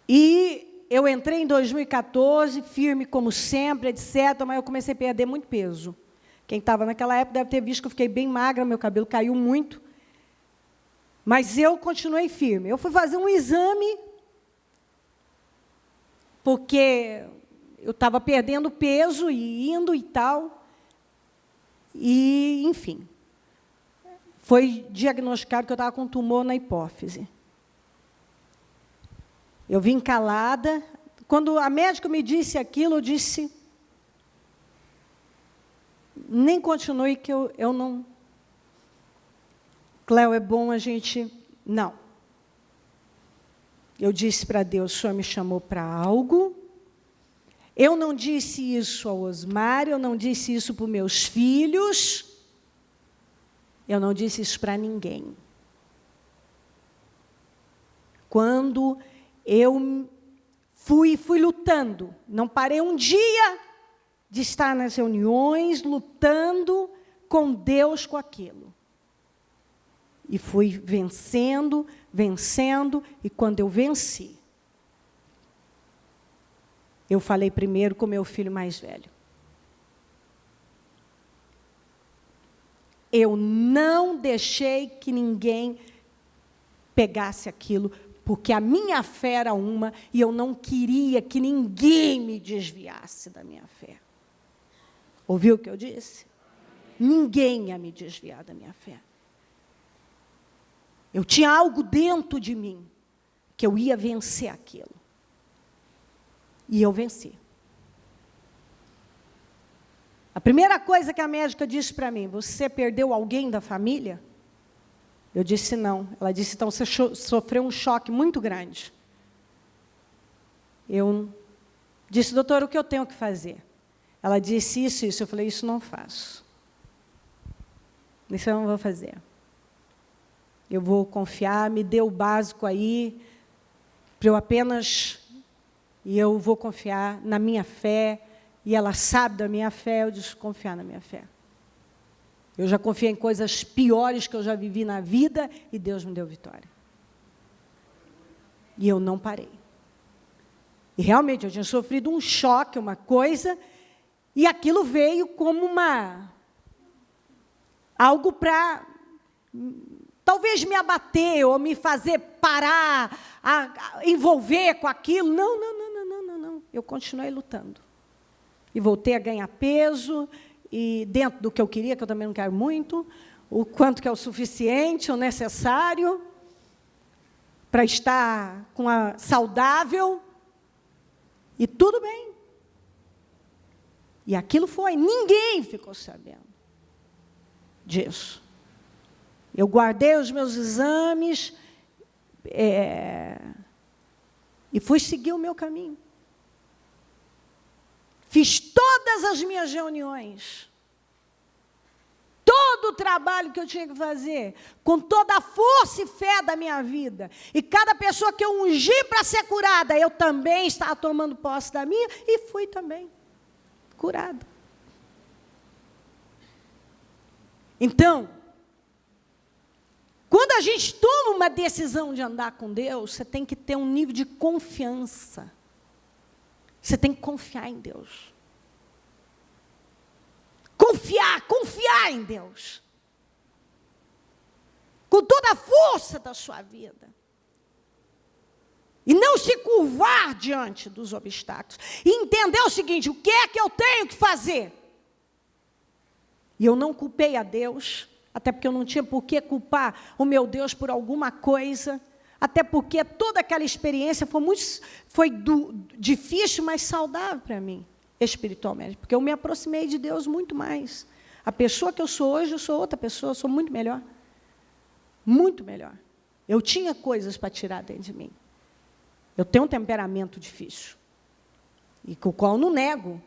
E eu entrei em 2014, firme como sempre, etc., mas eu comecei a perder muito peso. Quem estava naquela época deve ter visto que eu fiquei bem magra, meu cabelo caiu muito. Mas eu continuei firme. Eu fui fazer um exame, porque eu estava perdendo peso e indo e tal. E, enfim, foi diagnosticado que eu estava com um tumor na hipófise. Eu vim calada. Quando a médica me disse aquilo, eu disse, nem continue que eu não... Cléo, é bom a gente... Não. Eu disse para Deus, o Senhor me chamou para algo. Eu não disse isso ao Osmar, eu não disse isso para os meus filhos. Eu não disse isso para ninguém. Quando eu fui lutando, não parei um dia de estar nas reuniões, lutando com Deus com aquilo. E fui vencendo, e quando eu venci, eu falei primeiro com meu filho mais velho. Eu não deixei que ninguém pegasse aquilo, porque a minha fé era uma, e eu não queria que ninguém me desviasse da minha fé. Ouviu o que eu disse? Ninguém ia me desviar da minha fé. Eu tinha algo dentro de mim, que eu ia vencer aquilo. E eu venci. A primeira coisa que a médica disse para mim, você perdeu alguém da família? Eu disse não. Ela disse, então você sofreu um choque muito grande. Eu disse, doutora, o que eu tenho que fazer? Ela disse isso, isso. Eu falei, isso não faço. Isso eu não vou fazer. Eu vou confiar, me dê o básico aí, para eu apenas... E eu vou confiar na minha fé, e ela sabe da minha fé, eu disse, confiar na minha fé. Eu já confiei em coisas piores que eu já vivi na vida, e Deus me deu vitória. E eu não parei. E realmente, eu tinha sofrido um choque, uma coisa, e aquilo veio como algo para... talvez me abater, ou me fazer parar, envolver com aquilo. Não. Eu continuei lutando. E voltei a ganhar peso, e dentro do que eu queria, que eu também não quero muito, o quanto que é o suficiente, o necessário, para estar saudável, e tudo bem. E aquilo foi, ninguém ficou sabendo disso. Eu guardei os meus exames e fui seguir o meu caminho. Fiz todas as minhas reuniões, todo o trabalho que eu tinha que fazer, com toda a força e fé da minha vida. E cada pessoa que eu ungi para ser curada, eu também estava tomando posse da minha, e fui também curada. Então, quando a gente toma uma decisão de andar com Deus, você tem que ter um nível de confiança. Você tem que confiar em Deus. Confiar em Deus. Com toda a força da sua vida. E não se curvar diante dos obstáculos. E entender o seguinte, o que é que eu tenho que fazer? E eu não culpei a Deus, até porque eu não tinha por que culpar o meu Deus por alguma coisa. Até porque toda aquela experiência foi difícil, mas saudável para mim, espiritualmente. Porque eu me aproximei de Deus muito mais. A pessoa que eu sou hoje, eu sou outra pessoa, eu sou muito melhor. Muito melhor. Eu tinha coisas para tirar dentro de mim. Eu tenho um temperamento difícil, e com o qual eu não nego.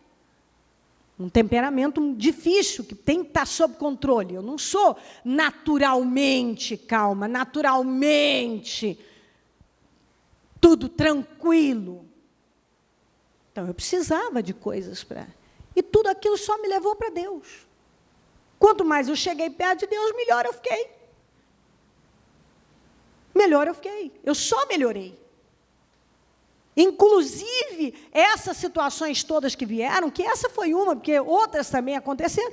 Um temperamento difícil, que tem que estar sob controle. Eu não sou naturalmente calma, naturalmente tudo tranquilo. Então, eu precisava de coisas para... E tudo aquilo só me levou para Deus. Quanto mais eu cheguei perto de Deus, melhor eu fiquei. Melhor eu fiquei. Eu só melhorei. Inclusive, essas situações todas que vieram, que essa foi uma, porque outras também aconteceram,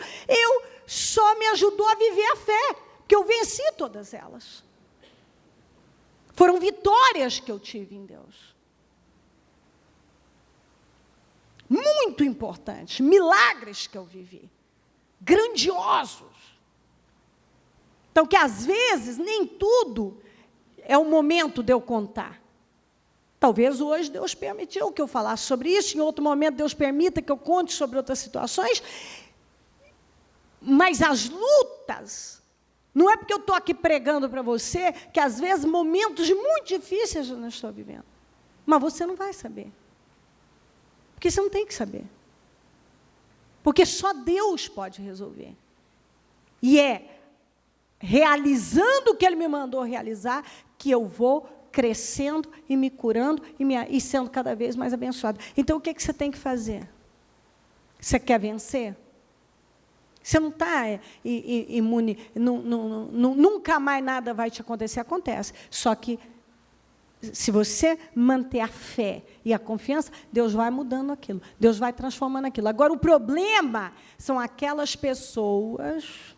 só me ajudou a viver a fé, porque eu venci todas elas. Foram vitórias que eu tive em Deus. Muito importantes, milagres que eu vivi, grandiosos. Então, que às vezes, nem tudo é o momento de eu contar. Talvez hoje Deus permitiu que eu falasse sobre isso, em outro momento Deus permita que eu conte sobre outras situações, mas as lutas, não é porque eu estou aqui pregando para você, que às vezes momentos muito difíceis eu não estou vivendo, mas você não vai saber, porque você não tem que saber, porque só Deus pode resolver, e é realizando o que Ele me mandou realizar, que eu vou crescendo e me curando e sendo cada vez mais abençoado. Então, o que você tem que fazer? Você quer vencer? Você não está imune, nunca mais nada vai te acontecer. Acontece. Só que, se você manter a fé e a confiança, Deus vai mudando aquilo. Deus vai transformando aquilo. Agora, o problema são aquelas pessoas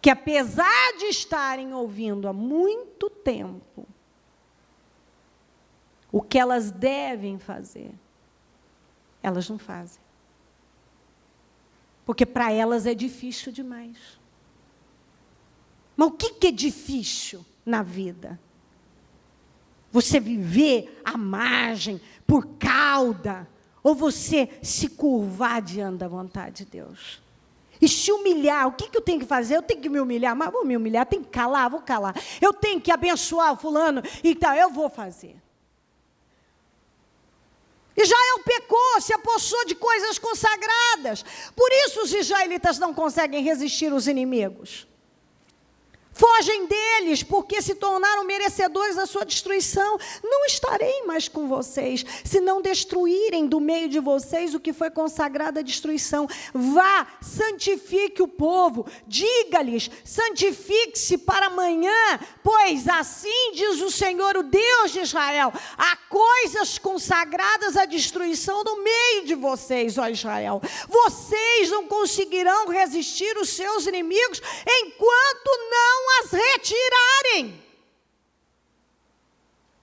que, apesar de estarem ouvindo há muito tempo, o que elas devem fazer, elas não fazem. Porque para elas é difícil demais. Mas o que é difícil na vida? Você viver à margem, por cauda, ou você se curvar diante da vontade de Deus? E se humilhar, o que eu tenho que fazer? Eu tenho que me humilhar, mas vou me humilhar, tenho que calar, vou calar. Eu tenho que abençoar o fulano, então eu vou fazer. Israel pecou, se apossou de coisas consagradas. Por isso os israelitas não conseguem resistir aos inimigos. Fogem deles, porque se tornaram merecedores da sua destruição. Não estarei mais com vocês, se não destruírem do meio de vocês o que foi consagrado à destruição. Vá, santifique o povo, diga-lhes, santifique-se para amanhã, pois assim diz o Senhor, o Deus de Israel, há coisas consagradas à destruição no meio de vocês, ó Israel. Vocês não conseguirão resistir os seus inimigos, enquanto não as retirarem.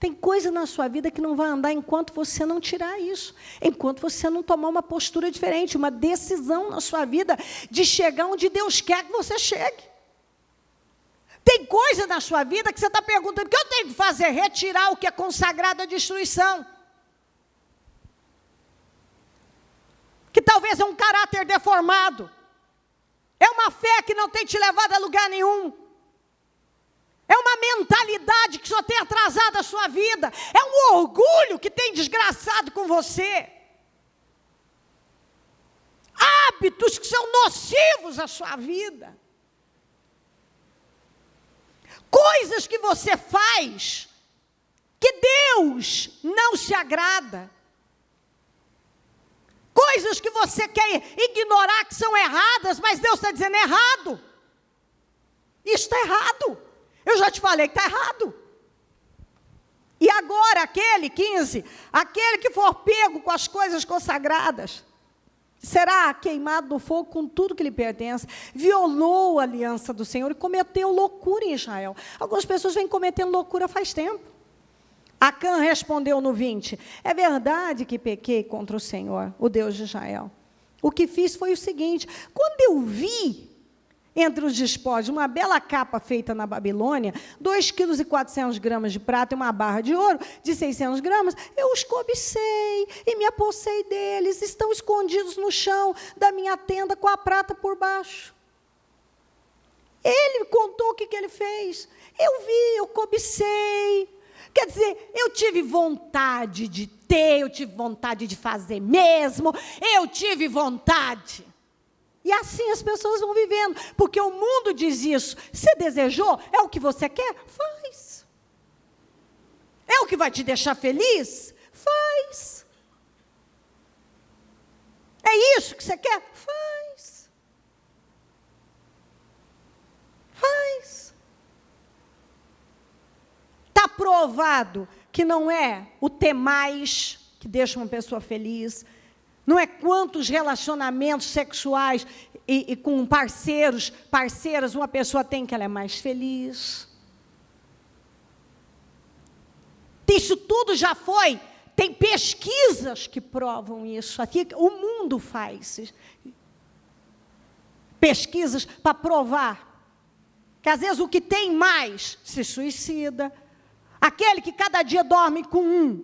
Tem coisa na sua vida que não vai andar enquanto você não tirar isso, enquanto você não tomar uma postura diferente, uma decisão na sua vida de chegar onde Deus quer que você chegue. Tem coisa na sua vida que você está perguntando, o que eu tenho que fazer? Retirar o que é consagrado à destruição. Que talvez é um caráter deformado, é uma fé que não tem te levado a lugar nenhum. É uma mentalidade que só tem atrasado a sua vida. É um orgulho que tem desgraçado com você. Hábitos que são nocivos à sua vida. Coisas que você faz que Deus não se agrada. Coisas que você quer ignorar que são erradas, mas Deus está dizendo errado. Isso está errado. Eu já te falei que está errado. E agora, aquele que for pego com as coisas consagradas, será queimado no fogo com tudo que lhe pertence. Violou a aliança do Senhor e cometeu loucura em Israel. Algumas pessoas vêm cometendo loucura faz tempo. Acã respondeu no 20, é verdade que pequei contra o Senhor, o Deus de Israel. O que fiz foi o seguinte, quando eu vi entre os despojos uma bela capa feita na Babilônia, 2,4 kg de prata e uma barra de ouro de 600 gramas, eu os cobicei e me apossei deles, estão escondidos no chão da minha tenda com a prata por baixo. Ele contou o que ele fez, eu vi, eu cobicei, quer dizer, eu tive vontade de ter, eu tive vontade de fazer mesmo, eu tive vontade. E assim as pessoas vão vivendo, porque o mundo diz isso. Você desejou? É o que você quer? Faz. É o que vai te deixar feliz? Faz. É isso que você quer? Faz. Faz. Está provado que não é o ter mais que deixa uma pessoa feliz. Não é quantos relacionamentos sexuais e com parceiras, uma pessoa tem que ela é mais feliz. Isso tudo já foi, tem pesquisas que provam isso. Aqui, o mundo faz pesquisas para provar que às vezes o que tem mais se suicida. Aquele que cada dia dorme com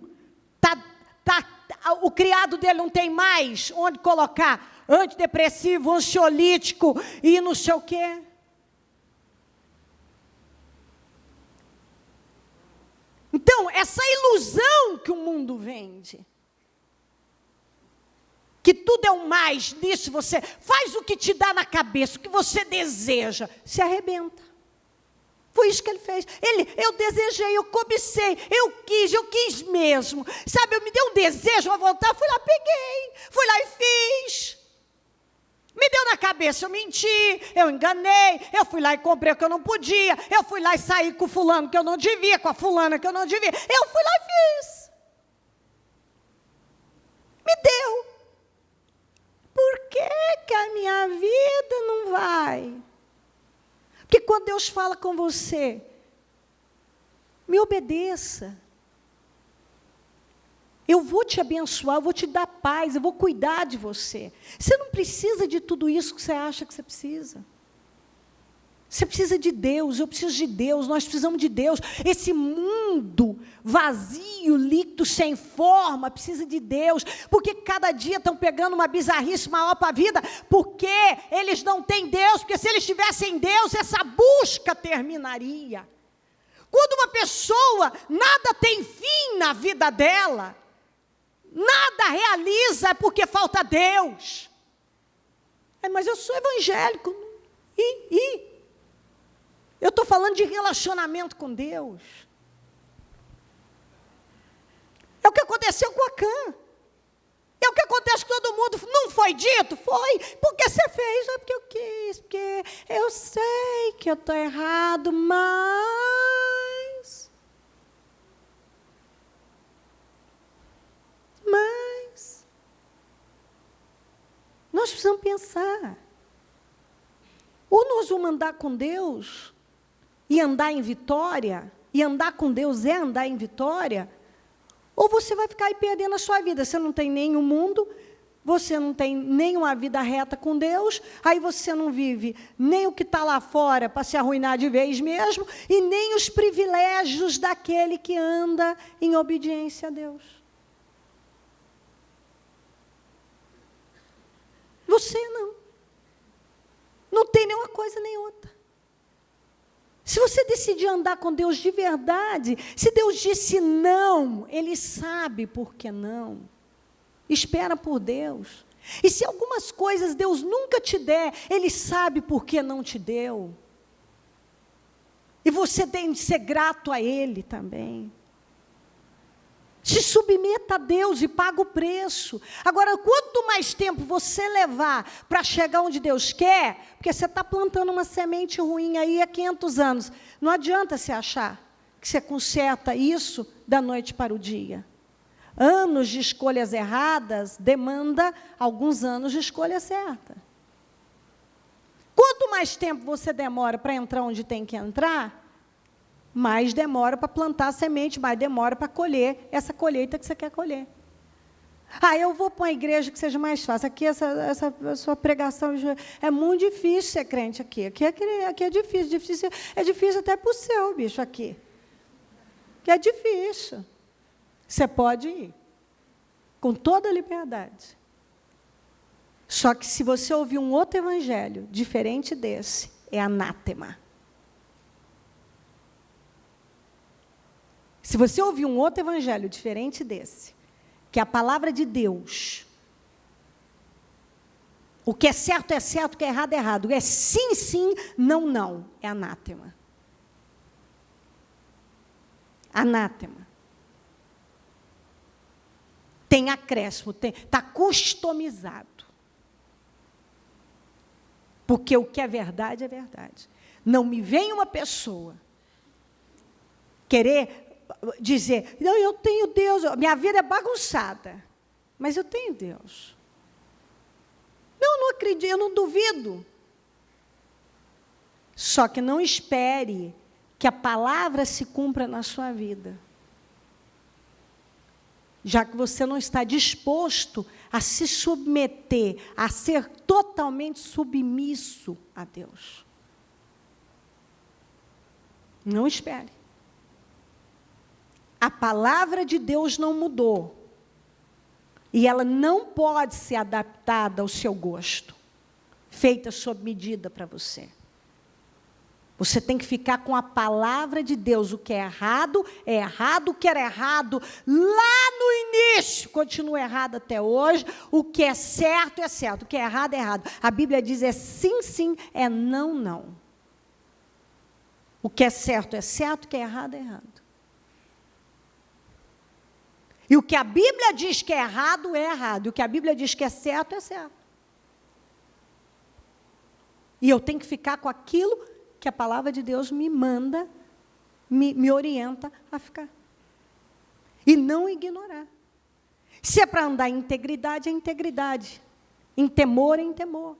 o criado dele não tem mais onde colocar antidepressivo, ansiolítico e não sei o quê. Então, essa ilusão que o mundo vende, que tudo é o mais, nisso você faz o que te dá na cabeça, o que você deseja, se arrebenta. Foi isso que ele fez. Eu desejei, eu cobicei, eu quis mesmo. Sabe, eu me dei um desejo, uma vontade, fui lá, peguei, fui lá e fiz. Me deu na cabeça, eu menti, eu enganei, eu fui lá e comprei o que eu não podia, eu fui lá e saí com o fulano que eu não devia, com a fulana que eu não devia. Eu fui lá e fiz. Me deu. Por que a minha vida não vai? Porque quando Deus fala com você, me obedeça. Eu vou te abençoar, eu vou te dar paz, eu vou cuidar de você. Você não precisa de tudo isso que você acha que você precisa. Você precisa de Deus, eu preciso de Deus, nós precisamos de Deus. Esse mundo vazio, líquido, sem forma, precisa de Deus. Porque cada dia estão pegando uma bizarrice maior para a vida, porque eles não têm Deus, porque se eles tivessem Deus, essa busca terminaria. Quando uma pessoa, nada tem fim na vida dela, nada realiza, é porque falta Deus. Mas eu sou evangélico. Eu estou falando de relacionamento com Deus. É o que aconteceu com Acã. É o que acontece com todo mundo. Não foi dito? Foi. Porque você fez? É porque eu quis. Porque eu sei que eu estou errado, mas nós precisamos pensar. Ou nós vamos andar com Deus e andar em vitória, e andar com Deus é andar em vitória, ou você vai ficar aí perdendo a sua vida. Você não tem nem o mundo, você não tem nem uma vida reta com Deus, aí você não vive nem o que está lá fora para se arruinar de vez mesmo, e nem os privilégios daquele que anda em obediência a Deus. Você não. Não tem nenhuma coisa nem outra. Se você decidir andar com Deus de verdade, se Deus disse não, Ele sabe por que não. Espera por Deus. E se algumas coisas Deus nunca te der, Ele sabe por que não te deu. E você tem de ser grato a Ele também. Se submeta a Deus e paga o preço. Agora, quanto mais tempo você levar para chegar onde Deus quer, porque você está plantando uma semente ruim aí há 500 anos, não adianta você achar que você conserta isso da noite para o dia. Anos de escolhas erradas demanda alguns anos de escolha certa. Quanto mais tempo você demora para entrar onde tem que entrar, mais demora para plantar a semente, mais demora para colher essa colheita que você quer colher. Eu vou para uma igreja que seja mais fácil. Aqui, essa sua pregação, é muito difícil ser crente aqui. Aqui é difícil. É difícil até para o céu, bicho, aqui. Que é difícil. Você pode ir, com toda a liberdade. Só que se você ouvir um outro evangelho, diferente desse, é anátema. Se você ouvir um outro evangelho diferente desse, que é a palavra de Deus, o que é certo, o que é errado, é sim, sim, não, não, é anátema. Anátema. Tem acréscimo, está customizado. Porque o que é verdade é verdade. Não me vem uma pessoa querer dizer, não, eu tenho Deus, minha vida é bagunçada, mas eu tenho Deus. Não acredito, eu não duvido. Só que não espere que a palavra se cumpra na sua vida, já que você não está disposto a se submeter, a ser totalmente submisso a Deus. Não espere. A palavra de Deus não mudou. E ela não pode ser adaptada ao seu gosto, feita sob medida para você. Você tem que ficar com a palavra de Deus. O que é errado, o que era errado lá no início, continua errado até hoje. O que é certo, o que é errado. A Bíblia diz é sim, sim, é não, não. O que é certo, o que é errado, é errado. E o que a Bíblia diz que é errado, é errado. E o que a Bíblia diz que é certo, é certo. E eu tenho que ficar com aquilo que a palavra de Deus me manda, me orienta a ficar. E não ignorar. Se é para andar em integridade, é integridade. Em temor, é em temor.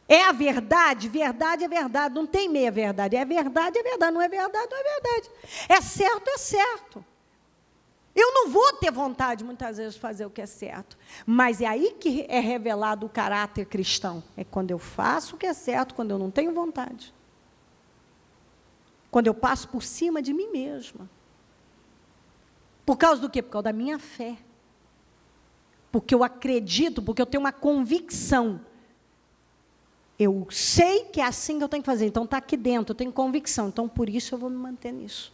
É a verdade? Verdade é verdade. Não tem meia verdade. É verdade, não é verdade, não é verdade. É certo, é certo. Eu não vou ter vontade, muitas vezes, de fazer o que é certo. Mas é aí que é revelado o caráter cristão. É quando eu faço o que é certo, quando eu não tenho vontade. Quando eu passo por cima de mim mesma. Por causa do quê? Por causa da minha fé. Porque eu acredito, porque eu tenho uma convicção. Eu sei que é assim que eu tenho que fazer. Então está aqui dentro, eu tenho convicção. Então por isso eu vou me manter nisso.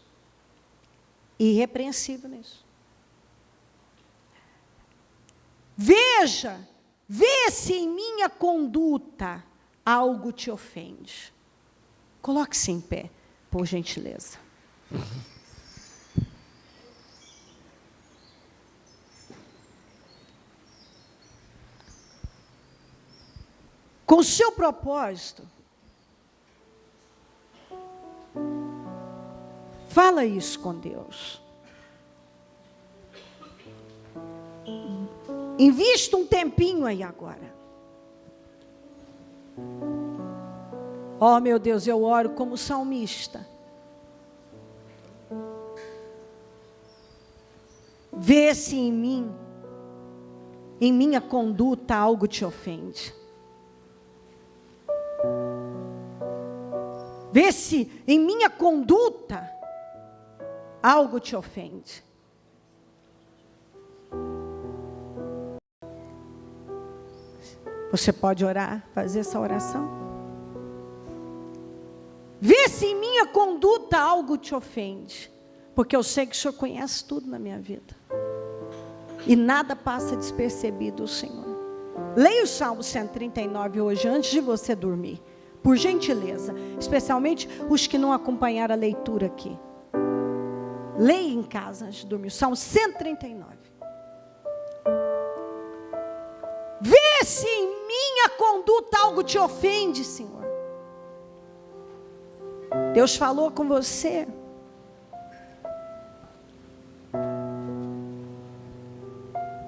Irrepreensível nisso. Veja, vê se em minha conduta algo te ofende. Coloque-se em pé, por gentileza. Com o seu propósito, fala isso com Deus. Invista um tempinho aí agora. Oh, meu Deus, eu oro como salmista. Vê se em mim, em minha conduta, algo te ofende. Vê se em minha conduta algo te ofende. Você pode orar, fazer essa oração? Vê se em minha conduta algo te ofende. Porque eu sei que o Senhor conhece tudo na minha vida. E nada passa despercebido, Senhor. Leia o Salmo 139 hoje, antes de você dormir. Por gentileza. Especialmente os que não acompanharam a leitura aqui. Leia em casa antes de dormir. O Salmo 139. Vê se em minha conduta algo te ofende, Senhor. Deus falou com você.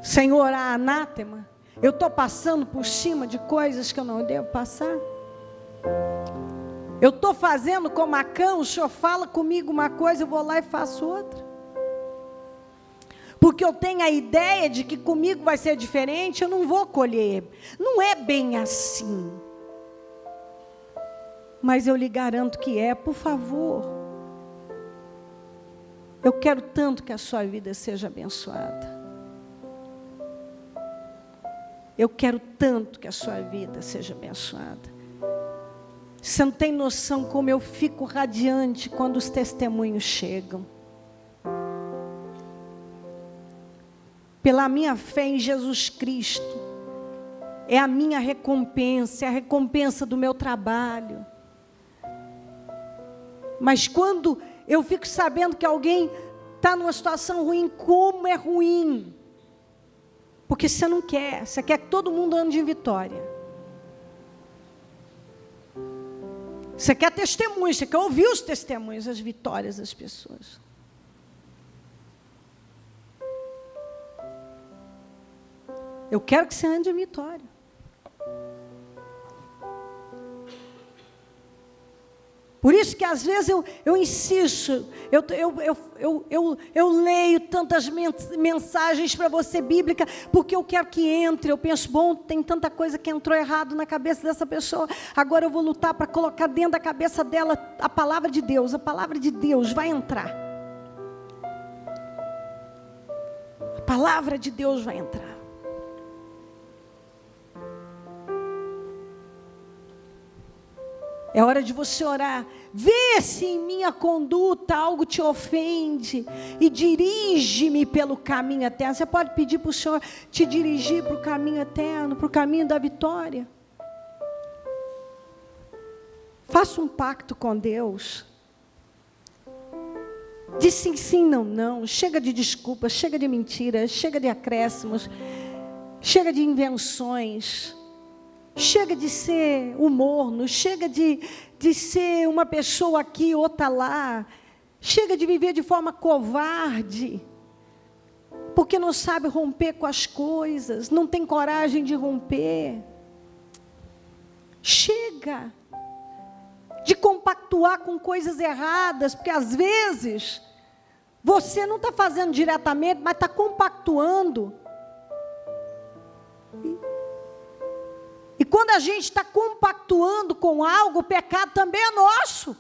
Senhor, a anátema. Eu estou passando por cima de coisas que eu não devo passar. Eu estou fazendo como Acã, o Senhor fala comigo uma coisa, eu vou lá e faço outra. Porque eu tenho a ideia de que comigo vai ser diferente, eu não vou colher. Não é bem assim. Mas eu lhe garanto que é, por favor. Eu quero tanto que a sua vida seja abençoada. Eu quero tanto que a sua vida seja abençoada. Você não tem noção como eu fico radiante quando os testemunhos chegam. Pela minha fé em Jesus Cristo, é a minha recompensa, é a recompensa do meu trabalho. Mas quando eu fico sabendo que alguém está numa situação ruim, como é ruim? Porque você não quer, você quer que todo mundo ande em vitória. Você quer testemunhos, você quer ouvir os testemunhos, as vitórias das pessoas. Eu quero que você ande em vitória. Por isso que às vezes eu insisto, eu leio tantas mensagens para você bíblica, porque eu quero que entre. Eu penso, bom, tem tanta coisa que entrou errado na cabeça dessa pessoa, agora eu vou lutar para colocar dentro da cabeça dela a palavra de Deus. A palavra de Deus vai entrar. A palavra de Deus vai entrar. É hora de você orar. Vê se em minha conduta algo te ofende e dirige-me pelo caminho eterno. Você pode pedir para o Senhor te dirigir para o caminho eterno, para o caminho da vitória. Faça um pacto com Deus. Diz sim, sim, não, não. Chega de desculpas, chega de mentiras, chega de acréscimos, chega de invenções. Chega de ser um morno, chega de ser uma pessoa aqui, outra lá. Chega de viver de forma covarde, porque não sabe romper com as coisas, não tem coragem de romper. Chega de compactuar com coisas erradas, porque às vezes Você não está fazendo diretamente, mas está compactuando. E quando a gente está compactuando com algo, o pecado também é nosso.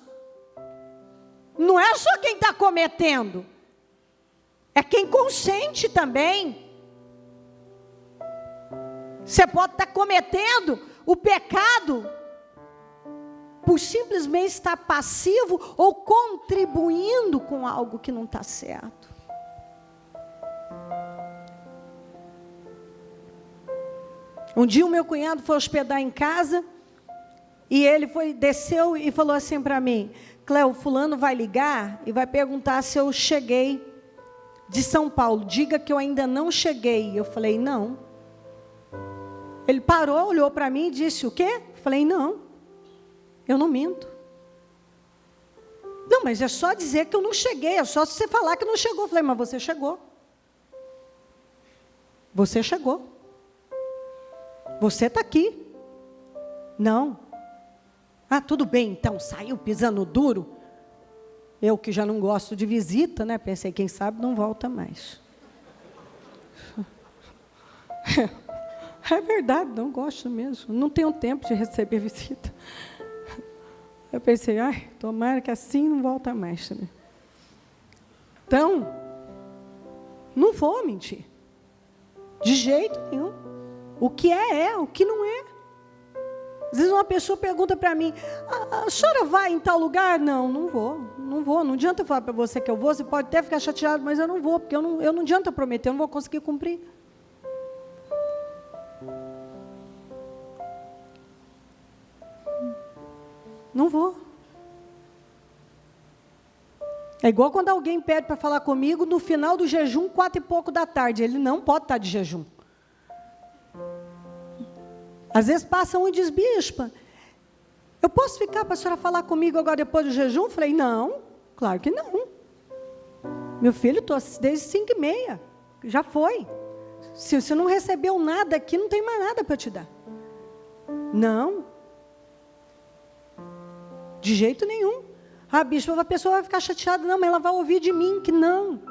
Não é só quem está cometendo, é quem consente também. Você pode estar cometendo o pecado por simplesmente estar passivo ou contribuindo com algo que não está certo. Um dia o meu cunhado foi hospedar em casa e ele desceu e falou assim para mim: Cléo, fulano vai ligar e vai perguntar se eu cheguei de São Paulo. Diga que eu ainda não cheguei. Eu falei: não. Ele parou, olhou para mim e disse: o quê? Eu falei: não, eu não minto. Não, mas é só dizer que eu não cheguei, é só você falar que não chegou. Eu falei: mas você chegou. Você chegou. Você está aqui. Não. Ah, tudo bem, então, saiu pisando duro. Eu que já não gosto de visita, né? Pensei, quem sabe não volta mais. É verdade, não gosto mesmo. Não tenho tempo de receber visita. Eu pensei, ai, tomara que assim não volta mais. Então, não vou mentir. De jeito nenhum. O que é, o que não é. Às vezes uma pessoa pergunta para mim: a senhora vai em tal lugar? Não, não vou. Não adianta eu falar para você que eu vou, você pode até ficar chateado, mas eu não vou, porque eu não adianta prometer, eu não vou conseguir cumprir. Não vou. É igual quando alguém pede para falar comigo no final do jejum, 4 e pouco da tarde. Ele não pode estar de jejum. Às vezes passa um e diz: bispa, eu posso ficar para a senhora falar comigo agora depois do jejum? Eu falei: não, claro que não. Meu filho, estou desde 5h30, já foi. Se você não recebeu nada aqui, não tem mais nada para te dar. Não. De jeito nenhum. Ah, bispa, a pessoa vai ficar chateada. Não, mas ela vai ouvir de mim que não.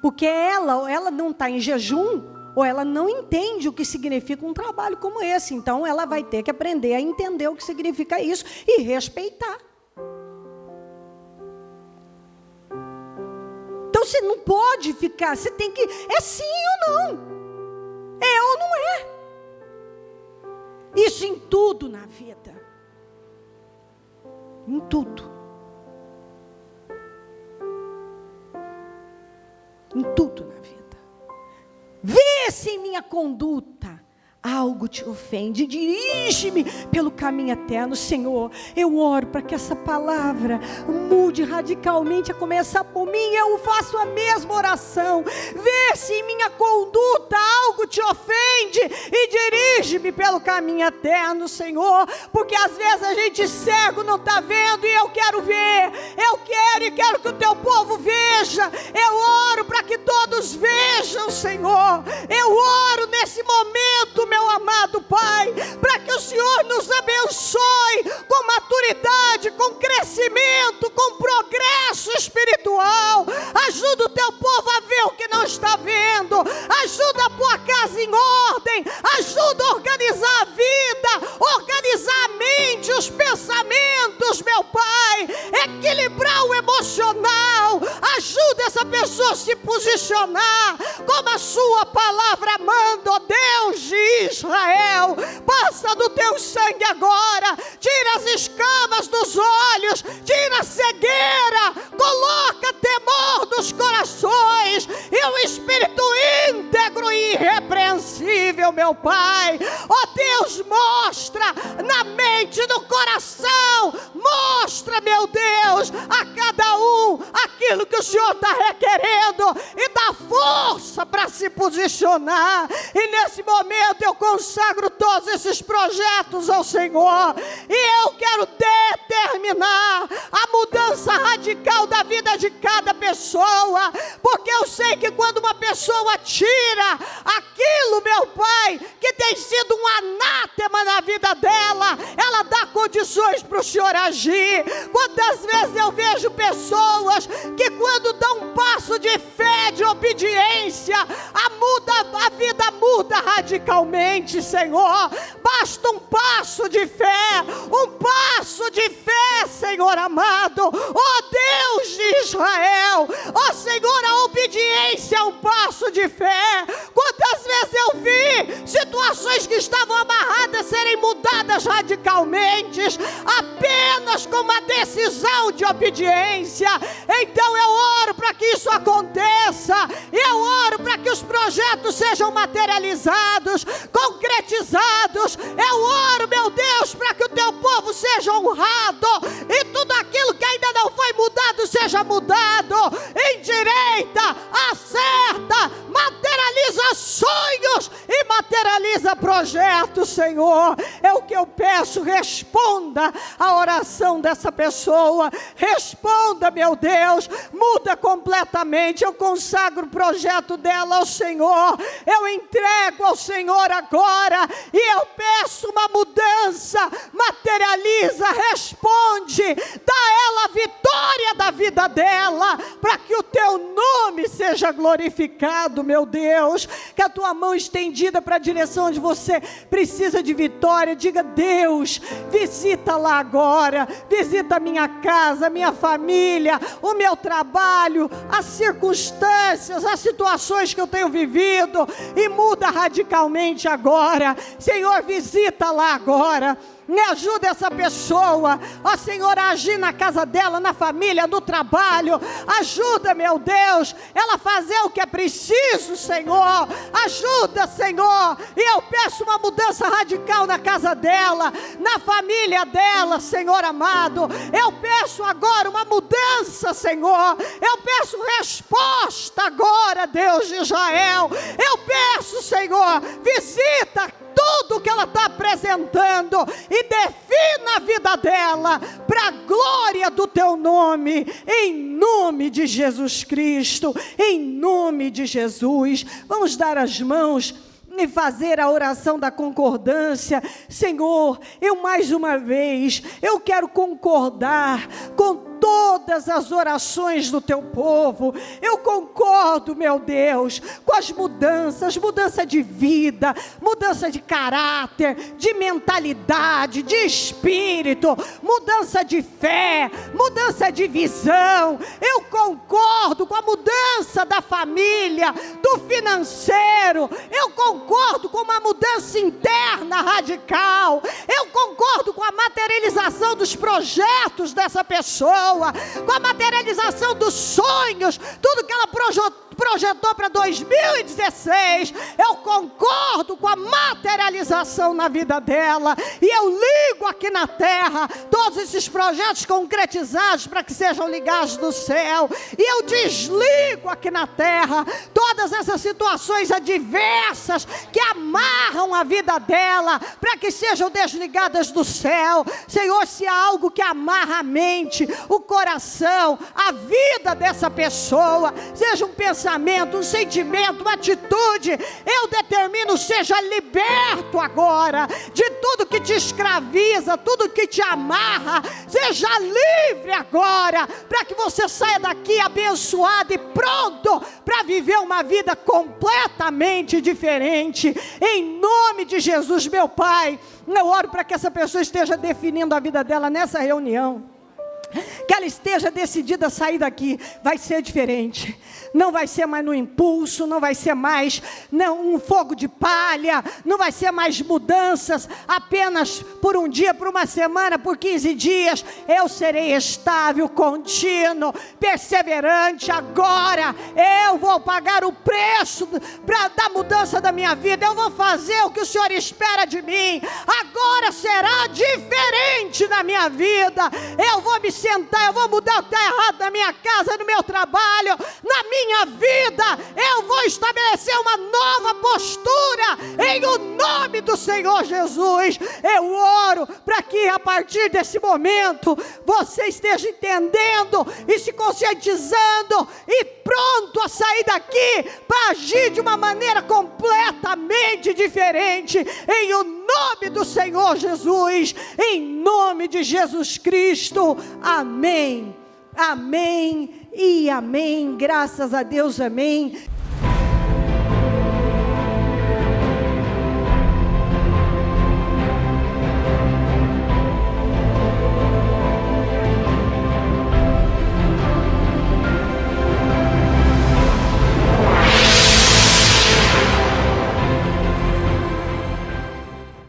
Porque ela não está em jejum, ou ela não entende o que significa um trabalho como esse. Então, ela vai ter que aprender a entender o que significa isso e respeitar. Então, você não pode ficar, você tem que, é sim ou não. É ou não é. Isso em tudo na vida. Em tudo. Em tudo na vida. Vê se em minha conduta algo te ofende, dirige-me pelo caminho eterno. Senhor, eu oro para que essa palavra mude radicalmente, a começar por mim. Eu faço a mesma oração. Vê se em minha conduta algo te ofende e dirige-me pelo caminho eterno, Senhor, porque às vezes a gente cego não está vendo, e eu quero ver. Eu quero que o teu povo veja. Eu oro para que todos vejam, Senhor. Eu oro nesse momento, meu amado Pai, para que o Senhor nos abençoe com maturidade, com crescimento, com progresso espiritual. Ajuda o teu povo a ver o que não está vendo. Ajuda a pôr a casa em ordem. Ajuda a organizar a vida, organizar a mente, os pensamentos, meu Pai. Equilibrar o emocional. Ajuda essa pessoa a se posicionar como a sua palavra manda, ó Deus de Israel. Passa do teu sangue agora, tira as escamas dos olhos, tira a cegueira, coloca temor nos corações e um espírito íntegro e irrepreensível, meu Pai. Ó Deus, mostra na mente, no coração, mostra, meu Deus, a cada um aquilo que o Senhor está requerendo e dá força para se posicionar. E nesse momento eu consagro todos esses projetos ao Senhor, e eu quero determinar a mudança radical da vida de cada pessoa, porque eu sei que quando uma pessoa tira aquilo, meu Pai, que tem sido um anátema na vida dela, ela dá condições para o Senhor agir. Quantas vezes eu vejo pessoas que quando dão um passo de fé, de obediência, a vida muda radicalmente, Senhor. Basta um passo de fé, Senhor amado. Oh Deus de Israel, oh Senhor, a obediência é um passo de fé. Quantas vezes eu vi situações que estavam amarradas serem mudadas radicalmente, apenas com uma decisão de obediência. Então eu oro para que isso aconteça, eu oro para que os projetos sejam materializados, concretizados. Eu oro, meu Deus, para que o teu povo seja honrado e tudo aquilo que ainda não foi mudado seja mudado. Endireita, acerta, materializa sonhos e materializa projetos, Senhor. É o que eu peço. Responda a oração dessa pessoa, responda, meu Deus, muda completamente. Eu consagro o projeto dela ao Senhor, eu entrego ao Senhor agora e eu peço uma mudança. Materializa, responde, dá ela a vitória da vida dela, para que o teu nome seja glorificado, meu Deus. Que a tua mão estendida para a direção onde você precisa de vitória, diga: Deus, visita lá agora, visita a minha casa, a minha família, o meu trabalho, as circunstâncias, as situações que eu tenho vivido, e muda radicalmente agora. Senhor, visita lá agora. Me ajuda essa pessoa, ó Senhor, a agir na casa dela, na família, no trabalho. Ajuda, meu Deus, ela fazer o que é preciso, Senhor. Ajuda, Senhor. E eu peço uma mudança radical na casa dela, na família dela, Senhor amado. Eu peço agora uma mudança, Senhor. Eu peço resposta agora, Deus de Israel. Eu peço, Senhor, visita tudo que ela está apresentando e defina a vida dela para a glória do teu nome, em nome de Jesus Cristo, em nome de Jesus. Vamos dar as mãos e fazer a oração da concordância. Senhor, eu mais uma vez, eu quero concordar com todas as orações do teu povo. Eu concordo, meu Deus, com as mudanças, mudança de vida, mudança de caráter, de mentalidade, de espírito, mudança de fé, mudança de visão. Eu concordo com a mudança da família, do financeiro. Eu concordo com uma mudança interna radical. Eu concordo com a materialização dos projetos dessa pessoa, com a materialização dos sonhos, tudo que ela projetou para 2016, eu concordo com a materialização na vida dela, e eu ligo aqui na terra todos esses projetos concretizados para que sejam ligados no céu, e eu desligo aqui na terra todas essas situações adversas que amarram a vida dela para que sejam desligadas do céu. Senhor, se há algo que amarra a mente, o coração, a vida dessa pessoa, seja um pensamento, um sentimento, uma atitude, eu determino, seja liberto agora de tudo que te escraviza, tudo que te amarra. Seja livre agora, para que você saia daqui abençoado e pronto para viver uma vida completamente diferente. Em nome de Jesus, meu Pai, eu oro para que essa pessoa esteja definindo a vida dela nessa reunião, que ela esteja decidida a sair daqui. Vai ser diferente, não vai ser mais no impulso, não vai ser mais um fogo de palha, não vai ser mais mudanças apenas por um dia, por uma semana, por 15 dias. Eu serei estável, contínuo, perseverante. Agora eu vou pagar o preço da mudança da minha vida. Eu vou fazer o que o Senhor espera de mim. Agora será diferente na minha vida. Eu vou me sentar, eu vou mudar o que está errado na minha casa, no meu trabalho, na minha vida. Eu vou estabelecer uma nova postura em o nome do Senhor Jesus. Eu oro para que a partir desse momento você esteja entendendo e se conscientizando e pronto a sair daqui para agir de uma maneira completamente diferente, em o nome do Senhor Jesus, em nome de Jesus Cristo. Amém, amém e amém. Graças a Deus, amém.